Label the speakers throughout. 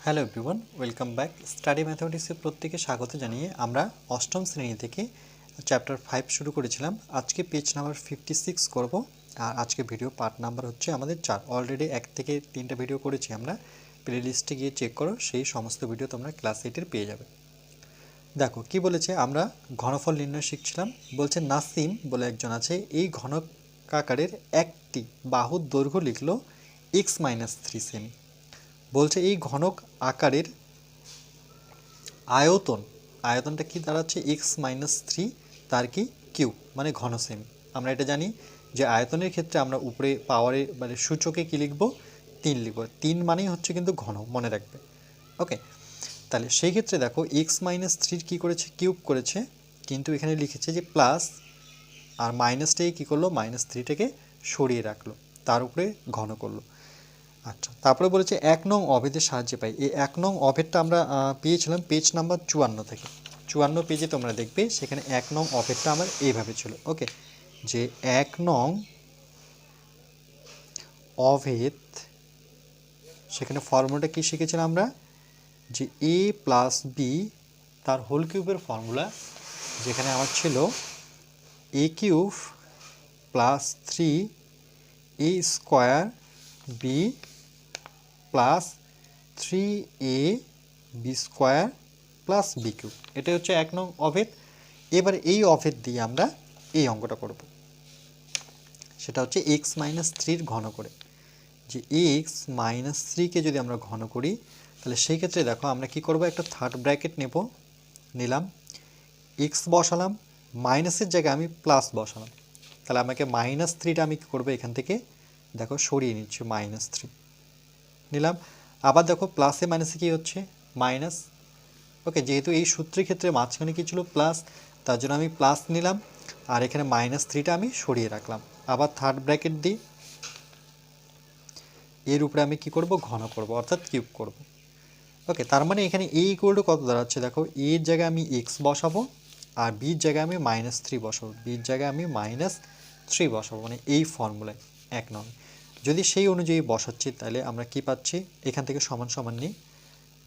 Speaker 1: Hello everyone, welcome back. Study ম্যাথমেটিক্সে প্রত্যেকে স্বাগত জানিয়ে আমরা অষ্টম শ্রেণী থেকে চ্যাপ্টার 5 শুরু করেছিলাম। আজকে পেজ নাম্বার 56 করব। আর আজকে ভিডিও পার্ট নাম্বার হচ্ছে আমাদের 4। অলরেডি 1 থেকে 3টা ভিডিও করেছি আমরা। প্লে লিস্টে গিয়ে চেক করো, সেই সমস্ত ভিডিও তোমরা ক্লাস 8-এর পেয়ে যাবে। দেখো কি বলেছে, আমরা ঘনফল নির্ণয় শিখছিলাম। বলছে নাসিম বলে একজন আছে, এই ঘনকাকারের একটি বাহুর দৈর্ঘ্য লিখলো x-3 সেমি। বলছে এই ঘনক আকারের আয়তনটা কি দাঁড়াচ্ছে x-3, তার কি কিউব মানে ঘন সেমি। আমরা এটা জানি যে আয়তনের ক্ষেত্রে আমরা উপরে পাওয়ারে মানে সূচকে কি লিখব, 3 লিখব। 3 মানেই হচ্ছে কিন্তু ঘন, মনে রাখবে। ওকে, তাহলে সেই ক্ষেত্রে দেখো x-3 কি করেছে, কিউব করেছে, কিন্তু এখানে লিখেছে যে প্লাস আর মাইনাসটাকে কী করলো, -3টাকে সরিয়ে রাখলো, তার উপরে ঘন করলো। আচ্ছা, তারপরে বলেছে 1 নং অভেদের সাহায্যে পাই। এই 1 নং অভেদটা আমরা পেয়েছিলাম পেজ নাম্বার 54 থেকে। 54 পেজে তোমরা দেখবে, সেখানে 1 নং অভেদটা আমার এইভাবে ছিল। ওকে, যে 1 নং অভেদ, সেখানে ফর্মুলাটা কি শিখেছিলাম আমরা, যে a প্লাস বি তার হোল কিউবের ফর্মুলা, যেখানে আমার ছিল a cube plus 3a square B plus 3ab square plus B cube. এটাই হচ্ছে 1 নং অভেদ। এবার এই অভেদ দিয়ে আমরা এই অঙ্কটা করব, সেটা হচ্ছে x-3 ঘন করে। যে x-3কে যদি আমরা ঘন করি, তাহলে সেই ক্ষেত্রে দেখো আমরা কি করব, একটা থার্ড ব্র্যাকেট নিলাম, x বসালাম, মাইনাসের জায়গায় আমি প্লাস বসালাম। তাহলে আমাকে -3টা আমি কী করবো, এখান থেকে দেখো সরিয়ে নিচ্ছি, -3 নিলাম। আবার দেখো প্লাসে মাইনাসে কী হচ্ছে, মাইনাস। ওকে, যেহেতু এই সূত্রের ক্ষেত্রে মাঝখানে কি ছিল, প্লাস, তার জন্য আমি প্লাস নিলাম, আর এখানে -3টা আমি সরিয়ে রাখলাম। আবার থার্ড ব্র্যাকেট দিই, এর উপরে আমি কি করব, ঘন করব, অর্থাৎ কিউব করব। ওকে, তার মানে এখানে a ইকুয়াল টু কত দাঁড়াচ্ছে, দেখো এর জায়গায় আমি x বসাবো, আর বির জায়গায় আমি -3 বসাবো, বির জায়গায় আমি -3 বসাবো, মানে এই ফর্মুলায় 1 নং। যদি সেই অনুযায়ী বসাচ্ছি, তাহলে আমরা কি পাচ্ছি, এখান থেকে সমান সমান নিই,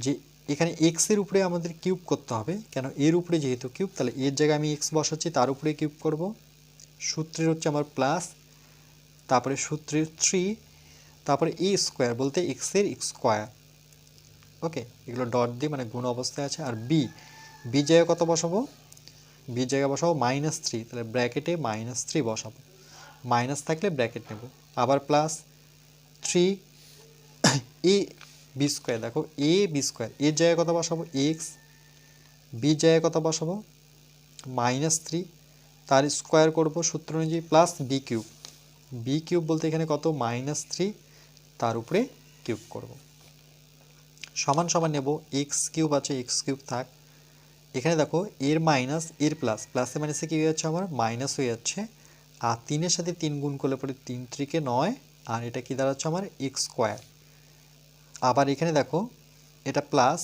Speaker 1: যে এখানে x এর উপরে আমাদের কিউব করতে হবে, কেন এর উপরে যেহেতু কিউব, তাহলে এর জায়গায় আমি x বসাচ্ছি, তার উপরে কিউব করব। সূত্রের হচ্ছে আমার প্লাস, তারপরে সূত্রের 3, তারপরে a স্কোয়ার বলতে x এর স্কোয়ার। ওকে, এগুলো ডট দিয়ে মানে গুণ অবস্থায় আছে। আর বি জায়গায় কত বসাবো, বি জায়গায় বসাবো -3, তাহলে ব্র্যাকেটে -3 বসাবো, মাইনাস থাকলে ব্র্যাকেট নেব, আবার প্লাস 3 এ বি স্কোয়ার। দেখো এ বি স্কোয়ার, এর জায়গায় কত বসাবো x, বি জায়গায় কত বসাবো -3, তার স্কোয়ার করব সূত্র অনুযায়ী, plus B cube. B cube বলতে এখানে কত, -3, তার উপরে কিউব করব, সমান সমান নেব। এক্স কিউব আছে, এক্স কিউব থাক। এখানে দেখো এর মাইনাস এর প্লাস, প্লাসে মাইনাসে কী হয়ে যাচ্ছে, আমার মাইনাস হয়ে যাচ্ছে। আর 3-এর সাথে 3 গুণ করলে পরে 3 3-কে 9, আর এটা কি দাঁড়াচ্ছে আমার এক্স স্কোয়ার। আবার এখানে দেখো এটা প্লাস,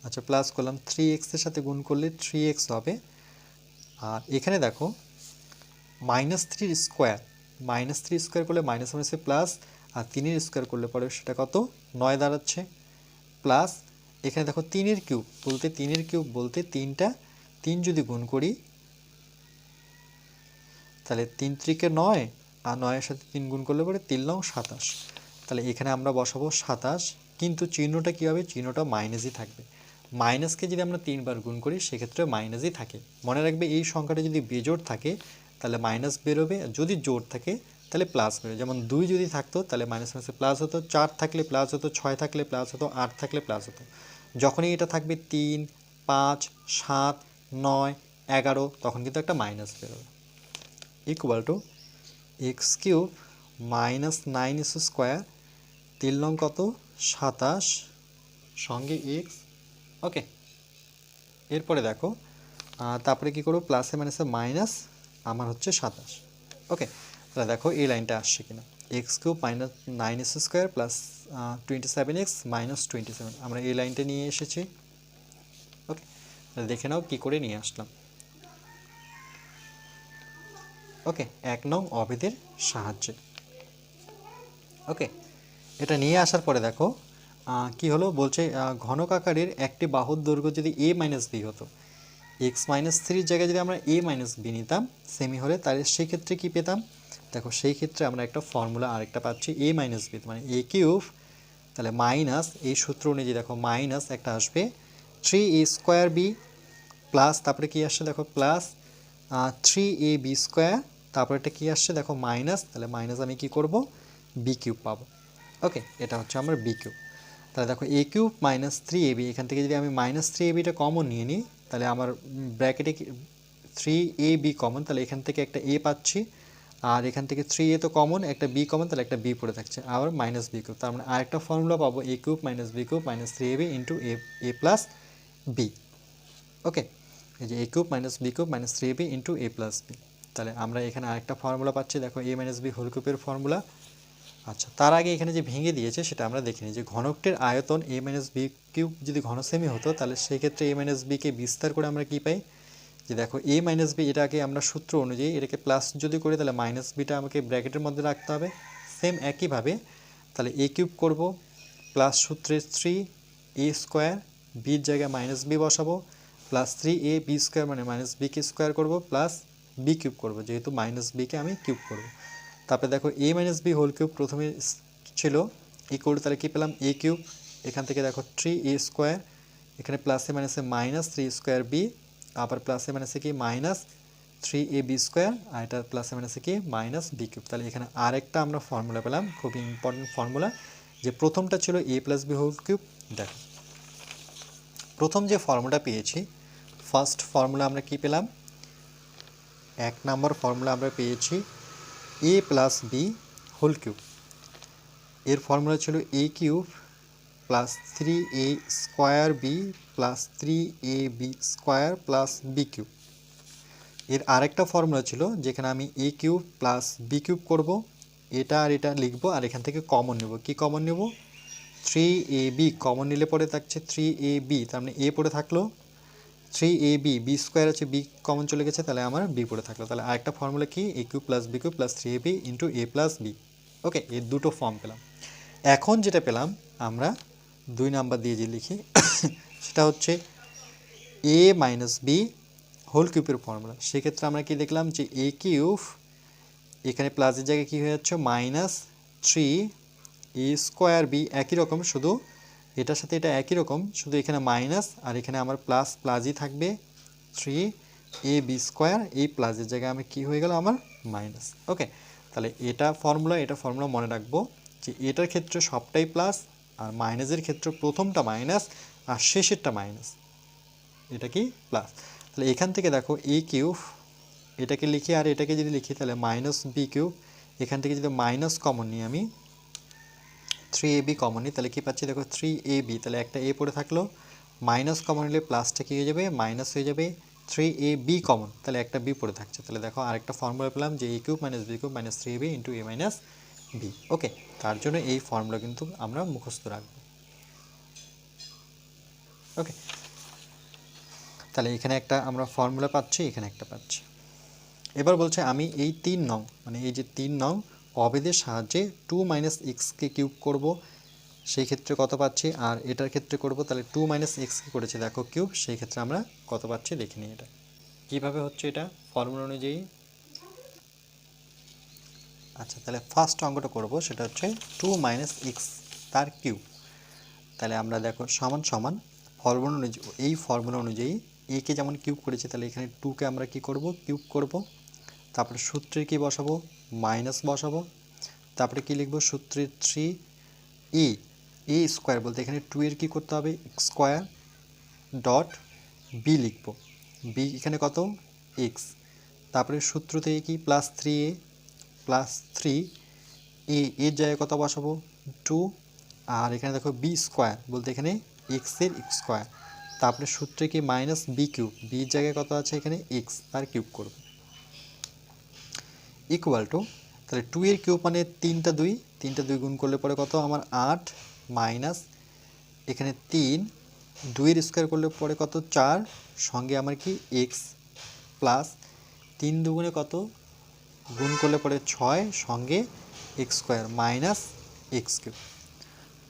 Speaker 1: আচ্ছা প্লাস করলাম, 3x-এর সাথে গুণ করলে 3x হবে। আর এখানে দেখো -3 স্কোয়ার, -3 স্কোয়ার করলে মাইনাস মাইনাসে প্লাস, আর 3-এর স্কোয়ার করলে পরে সেটা কত, 9 দাঁড়াচ্ছে। প্লাস এখানে দেখো 3-এর কিউব বলতে 3টা 3 যদি গুণ করি, তাহলে 3 3-কে 9, আর 9-এর সাথে 3 গুণ করলে পরে 3 9 27। তাহলে এখানে আমরা বসাবো 27, কিন্তু চিহ্নটা কী হবে, চিহ্নটা মাইনাসই থাকবে। মাইনাসকে যদি আমরা 3 বার গুণ করি, সেক্ষেত্রে মাইনাসই থাকে। মনে রাখবে এই সংখ্যাটা যদি বেজোড় থাকে তাহলে মাইনাস বেরোবে, আর যদি জোড় থাকে তাহলে প্লাস বেরোবে। যেমন 2 যদি থাকতো তাহলে মাইনাস মাইনাসে প্লাস হতো, 4 থাকলে প্লাস হতো, 6 থাকলে প্লাস হতো, 8 থাকলে প্লাস হতো। যখনই এটা থাকবে 3 5 7 9 11, তখন কিন্তু একটা মাইনাস বেরোবে। Equal to x cube -9 square, 3 long কত 27, সঙ্গে এক্স। ওকে, এরপরে দেখো তারপরে কি করবো, প্লাসে মাইনাসে মাইনাস, আমার হচ্ছে 27। ওকে, তাহলে দেখো এই লাইনটা আসছে কিনা, x cube -9 square plus 27x -27, আমরা এই লাইনটা নিয়ে এসেছি। ওকে, তাহলে দেখে নাও কী করে নিয়ে আসলাম। ওকে, 1 নং অভেদের সাহায্যে। ওকে, এটা নিয়ে আসার পরে দেখো কি হলো বলছে ঘনক আকারের একটি বাহুর দৈর্ঘ্য যদি a মাইনাস বি হতো, x মাইনাস থ্রির জায়গায় যদি আমরা a মাইনাস বি নিতাম সেমি হলে, তাহলে সেই ক্ষেত্রে কি পেতাম? দেখো সেই ক্ষেত্রে আমরা একটা ফর্মুলা আরেকটা পাচ্ছি a মাইনাস বি, মানে a কিউব, তাহলে মাইনাস এই সূত্র অনুযায়ী দেখো মাইনাস একটা আসবে 3a² বি প্লাস, তারপরে কি আসছে দেখো প্লাস 3ab স্কোয়ার, তারপরে এটা কি আসছে দেখো মাইনাস, তাহলে মাইনাস আমি কি করব বি কিউব পাবো। ওকে, এটা হচ্ছে আমার বি কিউব। তাহলে দেখো a কিউব মাইনাস 3ab, এখান থেকে যদি আমি মাইনাস 3abটা কমন নিয়ে নিই, তাহলে আমার ব্র্যাকেটে 3ab কমন, তাহলে এখান থেকে একটা a পাচ্ছি, আর এখান থেকে 3a তো কমন, একটা b কমন, তাহলে একটা b পড়ে থাকছে, আবার মাইনাস বি কিউব, তার মানে আরেকটা ফর্মুলা পাবো a cube minus B cube minus 3ab into a plus B. Okay, এই যে a cube minus B cube minus 3ab into a plus B, তাহলে আমরা এখানে আরেকটা ফর্মুলা পাচ্ছি, দেখো a মাইনাস বি হোল কিউবের ফর্মুলা। আচ্ছা, তার আগে এখানে যে ভেঙে দিয়েছে সেটা আমরা দেখে নিই, যে ঘনকটির আয়তন a মাইনাস বি কিউব যদি ঘনসেমি হতো, তাহলে সেই ক্ষেত্রে a মাইনাস বিকে বিস্তার করে আমরা কি পাই, যে দেখো a মাইনাস বি, এটাকে আমরা সূত্র অনুযায়ী এটাকে প্লাস যদি করি, তাহলে মাইনাস বিটা আমাকে ব্র্যাকেটের মধ্যে রাখতে হবে। সেম একইভাবে তাহলে a কিউব করব প্লাস সূত্রে 3a² বির জায়গায় মাইনাস বি বসাবো, প্লাস 3ab² মানে মাইনাস বিকে স্কোয়ার করবো, প্লাস বি কিউব করবো, যেহেতু মাইনাস বিকে আমি কিউব করবো। তারপরে দেখো a minus B whole cube প্রথমে ছিল ইকুয়াল, তাহলে কী পেলাম a কিউব, এখান থেকে দেখো 3a², এখানে প্লাসে মাইনাসে মাইনাস 3² বি, আবার প্লাসে মাইনাসে কি মাইনাস 3ab², আর এটা প্লাসে মাইনাসে কি মাইনাস বি কিউব। তাহলে এখানে আরেকটা আমরা ফর্মুলা পেলাম, খুবই ইম্পর্টেন্ট ফর্মুলা, যে প্রথমটা ছিল a plus B whole cube. দেখো প্রথম যে ফর্মুলা পেয়েছি, ফার্স্ট ফর্মুলা আমরা কি পেলাম, 1 নম্বর ফর্মুলা আমরা পেয়েছি a plus B whole cube, এর ফর্মুলা ছিল a cube plus 3a² B plus 3ab² plus B cube. এর আরেকটা ফর্মুলা ছিল যেখানে আমি a cube plus B cube করবো, এটা আর এটা লিখবো, আর এখান থেকে কমন নেব, কি কমন নেব 3ab কমন নিলে পরে থাকছে 3ab, তার মানে a পড়ে থাকলো, 3ab b² আছে, b কমন চলে গেছে, তাহলে আমার b পড়ে থাকলো। তাহলে আরেকটা ফর্মুলা কি a cube plus B cube plus 3ab into a plus B. Okay, এর দুটো ফর্ম পেলাম। এখন যেটা পেলাম আমরা 2 নাম্বার দিয়ে যে লিখি সেটা হচ্ছে a মাইনাস বি হোল কিউবের ফর্মুলা। সেক্ষেত্রে আমরা কি দেখলাম, যে a কিউব এখানে প্লাসের জায়গায় কী হয়ে যাচ্ছে মাইনাস 3a² বি, একই রকম, শুধু এটার সাথে এটা একই রকম, শুধু এখানে মাইনাস আর এখানে আমার প্লাস প্লাসই থাকবে 3ab², এই প্লাসের জায়গায় আমি কি হয়ে গেল আমার মাইনাস। ওকে, তাহলে এটা ফর্মুলা মনে রাখবো, যে এটার ক্ষেত্রে সবটাই প্লাস, আর মাইনাসের ক্ষেত্রে প্রথমটা মাইনাস আর শেষেরটা মাইনাস, এটা কি প্লাস। তাহলে এখান থেকে দেখো a কিউব এটাকে লিখি, আর এটাকে যদি লিখি তাহলে মাইনাস বি কিউব, এখান থেকে যদি মাইনাস কমন নিই আমি 3ab কমন নিই, তাহলে কি পাচ্ছি দেখো 3ab, তাহলে একটা a পড়ে থাকলো, মাইনাস কমন নিলে প্লাসটা কী হয়ে যাবে মাইনাস হয়ে যাবে, 3ab কমন, তাহলে একটা b পড়ে থাকছে। তাহলে দেখো আরেকটা ফর্মুলা পেলাম, যে a cube minus B cube minus 3ab into a minus B. Okay, তার জন্য এই ফর্মুলা কিন্তু আমরা মুখস্থ রাখবো। ওকে, তাহলে এখানে একটা আমরা ফর্মুলা পাচ্ছি, এখানে একটা পাচ্ছি। এবার বলছে আমি এই 3 নং, মানে এই যে 3 নং অবেদের সাহায্যে 2 মাইনাস এক্সকে কিউব করব, সেই ক্ষেত্রে কত পাচ্ছি, আর এটার ক্ষেত্রে করব, তাহলে 2 মাইনাস এক্সকে করেছে দেখো কিউব, সেই ক্ষেত্রে আমরা কত পাচ্ছি দেখে নিই এটা কীভাবে হচ্ছে, এটা ফর্মুলা অনুযায়ী। আচ্ছা, তাহলে ফার্স্ট অঙ্কটা করব, সেটা হচ্ছে 2 মাইনাস এক্স তার কিউব। তাহলে আমরা দেখো সমান সমান ফর্মুলা অনুযায়ী, এই ফর্মুলা অনুযায়ী একে যেমন কিউব করেছি, তাহলে এখানে 2কে আমরা কি করব কিউব করব, তারপরে সূত্রে কি বসাবো মাইনাস বসাবো, তারপরে কি লিখবো সূত্রে 3a² বলতে এখানে 2 এর কী করতে হবে স্কোয়ার ডট বি লিখব, বি এখানে কত এক্স, তারপরে সূত্র থেকে কি প্লাস 3a প্লাস 3a এর জায়গায় কত বসাবো 2, আর এখানে দেখো b² বলতে এখানে এক্সের স্কোয়ার, তারপরে সূত্রে কি মাইনাস বি কিউব, বির জায়গায় কত আছে এখানে এক্স, তার কিউব করব, ইকুয়াল টু, তাহলে 2 এর কিউব মানে 3টা 2 গুণ করলে পরে কত আমার 8, মাইনাস এখানে 3, 2 এর স্কোয়ার করলে পরে কত 4, সঙ্গে আমার কি এক্স, প্লাস 3 দুগুণে কত গুণ করলে পরে 6, সঙ্গে x² minus X cube.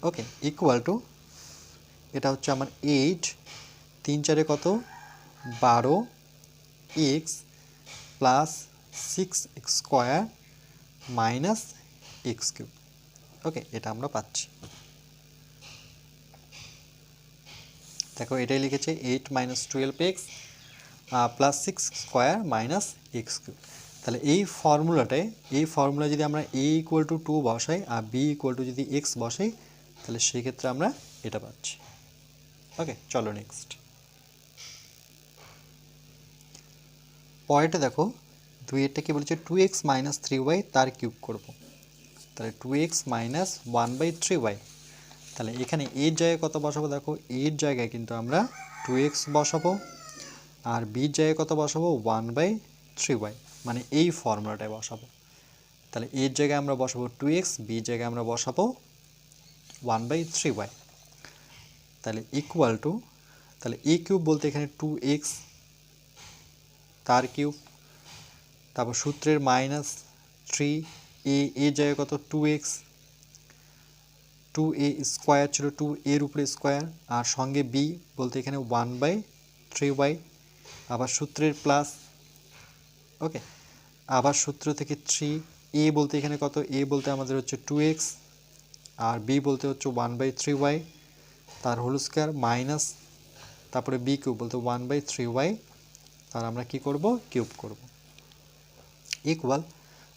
Speaker 1: Okay, equal to এটা হচ্ছে আমার 8, 3 4 কত 12 X plus 6x square minus X cube. Okay, এটা আমরা পাচ্ছি। দেখো এটাই লিখেছে 8 minus 12x plus 6 square minus X cube. তাহলে এই ফর্মুলা যদি আমরা a ইকুয়াল টু 2 বসাই আর b ইকুয়াল টু যদি x বসাই, তাহলে সেই ক্ষেত্রে আমরা এটা পাচ্ছি। ওকে, চলো নেক্সট পরেরটা দেখো, 2 কি বলেছে 2x মাইনাস 3y তার কিউব করব। তাহলে 2x মাইনাস 1/3y। তাহলে এখানে এর জায়গায় কত বসাবো, দেখো এর জায়গায় কিন্তু আমরা 2x বসাবো আর বির জায়গায় কত বসাবো 1/3y, মানে এই ফর্মুলাটায় বসাবো। তাহলে এর জায়গায় আমরা বসাবো 2x, বির জায়গায় আমরা বসাবো 1/3y। তাহলে ইকুয়াল টু, তাহলে a কিউব বলতে এখানে 2x তার কিউব, তারপর সূত্রের মাইনাস 3a, এর জায়গায় কত 2x, 2a স্কোয়ার ছিল 2 এর উপরে স্কোয়ার, আর সঙ্গে b বলতে এখানে 1/3y, আবার সূত্রের প্লাস। ওকে, আবার সূত্র থেকে 3a বলতে এখানে কত, a বলতে আমাদের হচ্ছে 2x আর b বলতে হচ্ছে 1/3y তার হোল স্কোয়ার মাইনাস, তারপরে b কিউব বলতে 1/3y তার আমরা কি করব কিউব করব, ইকুয়াল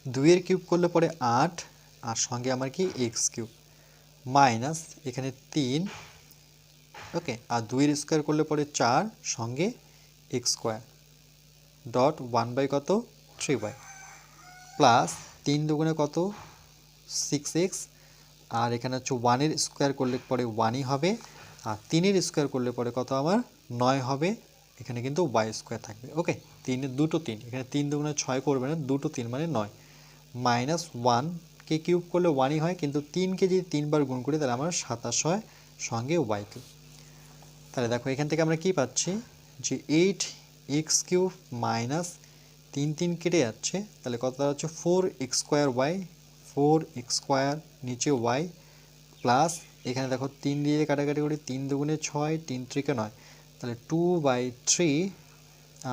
Speaker 1: 2 এর কিউব করলে পরে 8 আর সঙ্গে আমার কি x কিউব মাইনাস এখানে 3। ওকে, আর 2 এর স্কোয়ার করলে পরে 4 সঙ্গে x স্কোয়ার ডট 1 কত 3y প্লাস 3 দুগুণে কত 6x, আর এখানে হচ্ছে 1 এর স্কোয়ার করলে পরে 1ই হবে, আর 3 এর স্কোয়ার করলে পরে কত আমার 9 হবে, এখানে কিন্তু y স্কোয়ার থাকবে। ওকে, 3 এর দুটো 3, এখানে 3 দুগুণে 6 করবে না, দুটো 3 মানে 9, মাইনাস 1কে কিউব করলে 1ই হয়, কিন্তু 3কে যদি 3 বার গুণ করি তাহলে আমার 27 হয় সঙ্গে y কিউব। তাহলে দেখো এখান থেকে আমরা কি পাচ্ছি যে 8x কিউব মাইনাস 3 3 কেটে যাচ্ছে, তাহলে কত হচ্ছে 4x square y, 4x square নিচে y প্লাস এখানে দেখো 3 দিয়ে কাটাকাটি করি, 3 দুগুণে 6, 3 3 9, তাহলে 2/3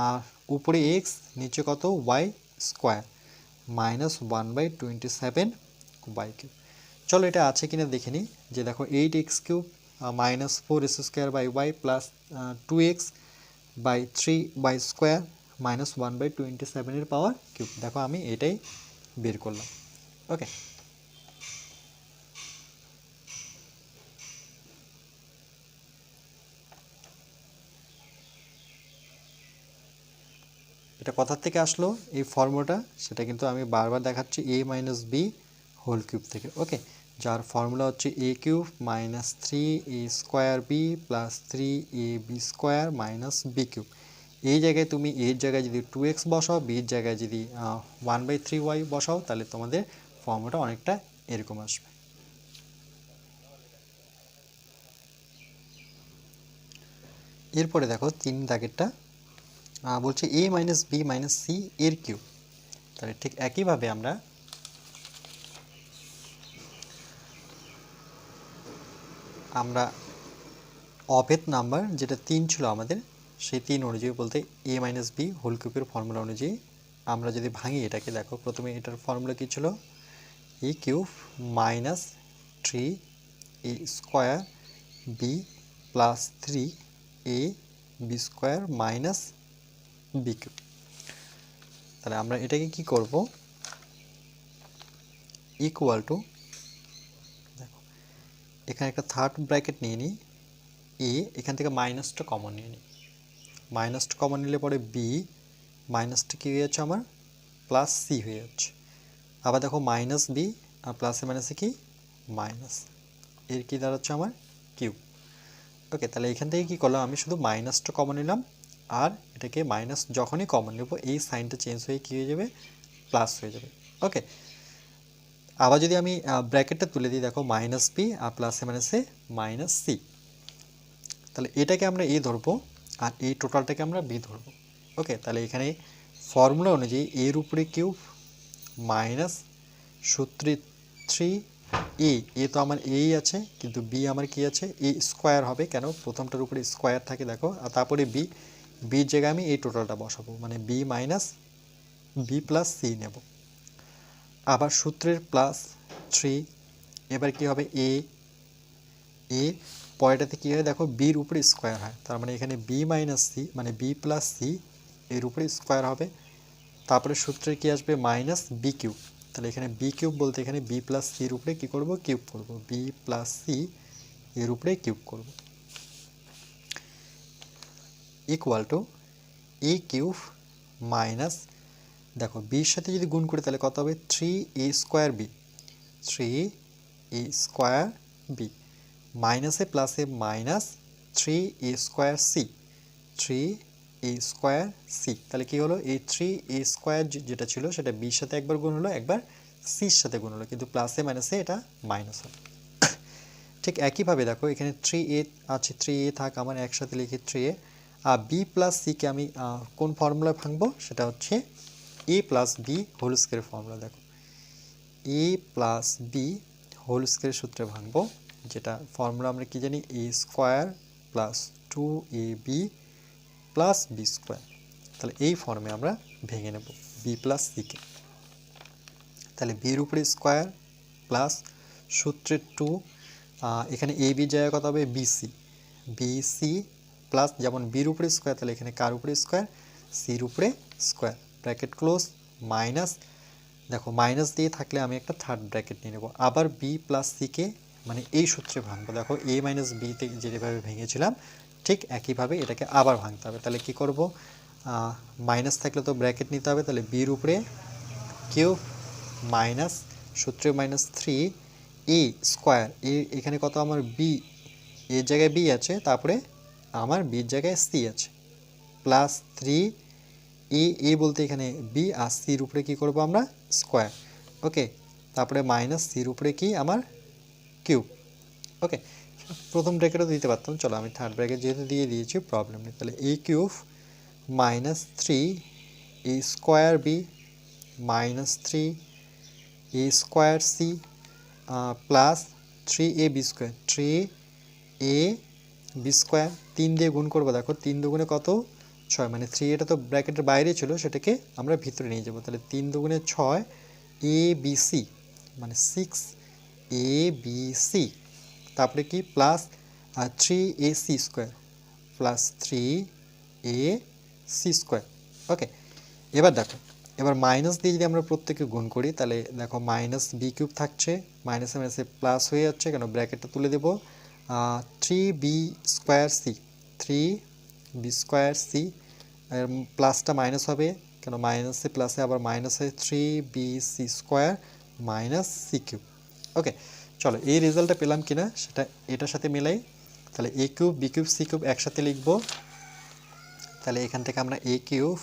Speaker 1: আর উপরে x নিচে কত y square minus 1/27 y cube. চলো এটা আছে কিনা দেখে নিই, যে দেখো 8x cube minus 4x square by y plus 2x by 3y square minus 1/27 এর পাওয়ার কিউব। দেখো আমি এটাই বের করলাম। ওকে, এটা কোথা থেকে আসলো এই ফর্মুলাটা, সেটা কিন্তু আমি বারবার দেখাচ্ছি a minus B whole cube থেকে। ওকে, যার ফর্মুলা হচ্ছে a cube minus 3a square B plus 3ab square minus B cube. এই জায়গায় তুমি এর জায়গায় যদি 2x বসাও, বির জায়গায় যদি 1/3y বসাও, তাহলে তোমাদের ফর্মুলাটা অনেকটা এরকম আসবে। এরপরে দেখো 3 দাগেরটা বলছে a minus B minus C এর কিউব। তাহলে ঠিক একইভাবে আমরা অভেদ নাম্বার যেটা 3 ছিল আমাদের, সেই 3 অনুযায়ী বলতে a মাইনাস বি হোল কিউবের ফর্মুলা অনুযায়ী আমরা যদি ভাঙি এটাকে, দেখো প্রথমে এটার ফর্মুলা কী ছিল, a cube minus 3a square B plus 3a B square minus B cube. তাহলে আমরা এটাকে কি করব, ইকুয়াল টু, দেখো এখানে একটা থার্ড ব্র্যাকেট নিয়ে নিই এ, এখান থেকে মাইনাসটা কমন নিয়ে নিই, মাইনাসটা কমন নিলে পরে বি মাইনাসটা কী হয়ে যাচ্ছে আমার প্লাস সি হয়ে যাচ্ছে। আবার দেখো মাইনাস বি আর প্লাসে মাইনাসে কি মাইনাস, এর কি দাঁড়াচ্ছে আমার কিউব। ওকে, তাহলে এখান থেকে কী করলাম, আমি শুধু মাইনাসটা কমন নিলাম, আর এটাকে মাইনাস যখনই কমন নেব এই সাইনটা চেঞ্জ হয়ে কী হয়ে যাবে প্লাস হয়ে যাবে। ওকে, আবার যদি আমি ব্র্যাকেটটা তুলে দিই, দেখো মাইনাস বি আর প্লাসে মাইনাসে মাইনাস সি, তাহলে এটাকে আমরা এ ধরবো আর এই টোটালটাকে আমরা বি ধরবো। ওকে, তাহলে এখানে ফর্মুলা অনুযায়ী এর উপরে কিউব মাইনাস সূত্রে 3 এ তো আমার এই আছে, কিন্তু বি আমার কি আছে, এ স্কোয়ার হবে, কেন প্রথমটার উপরে স্কোয়ার থাকে দেখো, আর তারপরে বির জায়গায় আমি এই টোটালটা বসাবো, মানে B minus B plus C নেব। আবার সূত্রের প্লাস 3, এবার কি হবে এ পরেরটাতে কী হয় দেখো, বির উপরে স্কোয়ার হয়, তার মানে এখানে বি মাইনাস সি মানে বি প্লাস সি এর উপরে স্কোয়ার হবে। তারপরে সূত্রে কি আসবে, মাইনাস বি কিউব, তাহলে এখানে বি কিউব বলতে এখানে বি প্লাস সির উপরে কী করবো, কিউব করব, বি প্লাস সি এর উপরে কিউব করব, equal to A cube minus, দেখো বির সাথে যদি গুণ করি তাহলে কত হবে, 3a square B, 3a square B, মাইনাসে প্লাসে minus 3a square C, 3a square C, তাহলে কি হলো, এই 3a স্কোয়ার যেটা ছিল সেটা বির সাথে একবার গুণ হলো, একবার সির সাথে গুণ হলো, কিন্তু প্লাসে মাইনাসে এটা মাইনাস হলো। ঠিক একইভাবে দেখো এখানে 3a আছে, 3a থাক, আমার একসাথে লিখি 3a, আর বি প্লাস সিকে আমি কোন ফর্মুলা ভাঙবো, সেটা হচ্ছে A plus B whole square formula. দেখো A plus B whole square সূত্রে ভাঙবো, যেটা ফর্মুলা আমরা কি জানি, A square plus 2ab plus B square, তাহলে এই ফর্মে আমরা ভেঙে নেব বি প্লাস সিকে। তাহলে বির উপরে স্কোয়ার প্লাস সূত্রের 2, এখানে এ বি জায়গায় কত হবে, বিসি, বিসি প্লাস যেমন বির উপরে স্কোয়ার, তাহলে এখানে কার উপরে স্কোয়ার, সির উপরে স্কোয়ার, ব্র্যাকেট ক্লোজ, মাইনাস, দেখো মাইনাস দিয়ে থাকলে আমি একটা থার্ড ব্র্যাকেট নিয়ে নেব, আবার বি প্লাস সিকে মানে এই সূত্রে ভাঙবো, দেখো এ মাইনাস বিতে যেভাবে ভেঙেছিলাম ঠিক একইভাবে এটাকে আবার ভাঙতে হবে। তাহলে কি করব, মাইনাস থাকলে তো ব্র্যাকেট নিতে হবে, তাহলে বির উপরে কিউব মাইনাস সূত্রে মাইনাস 3 এ স্কোয়ার, এখানে কত আমার বি, এর জায়গায় বি আছে, তারপরে আমার বির জায়গায় সি আছে, প্লাস 3 এ বলতে এখানে বি, আর সির উপরে কী করবো আমরা, স্কোয়ার, ওকে, তারপরে মাইনাস সির উপরে কি আমার কিউব, ওকে। প্রথম ব্র্যাকেটও দিতে পারতাম, চলো আমি থার্ড ব্র্যাকেট যেহেতু দিয়ে দিয়েছি প্রবলেম নেই। তাহলে A cube minus 3 A square B minus 3 A square C plus 3a B square, 3a B square, 3 দিয়ে গুণ করবো, দেখো 3 দুগুণে কত, 6, মানে 3 এটা তো ব্র্যাকেটের বাইরে ছিল, সেটাকে আমরা ভিতরে নিয়ে যাবো, তাহলে 3 দুগুণে 6 এ বি সি মানে 6 ABC, তারপরে কি plus 3ac square plus 3ac square, okay. এবার দেখো, এবার মাইনাস দিয়ে যদি আমরা প্রত্যেকে গুণ করি, তাহলে দেখো মাইনাস বি কিউব থাকছে, মাইনাসে মাইনাসে প্লাস হয়ে যাচ্ছে, কেন ব্র্যাকেটটা তুলে দেবো, 3b square C, 3b square C, প্লাসটা মাইনাস হবে, কেন মাইনাসে প্লাসে আবার মাইনাসে 3bc square minus C cube, okay. চলো এই রেজাল্টটা পেলাম কিনা সেটা এটার সাথে মেলাই, তাহলে A cube B cube C cube একসাথে লিখব, তাহলে এখান থেকে আমরা এ কিউব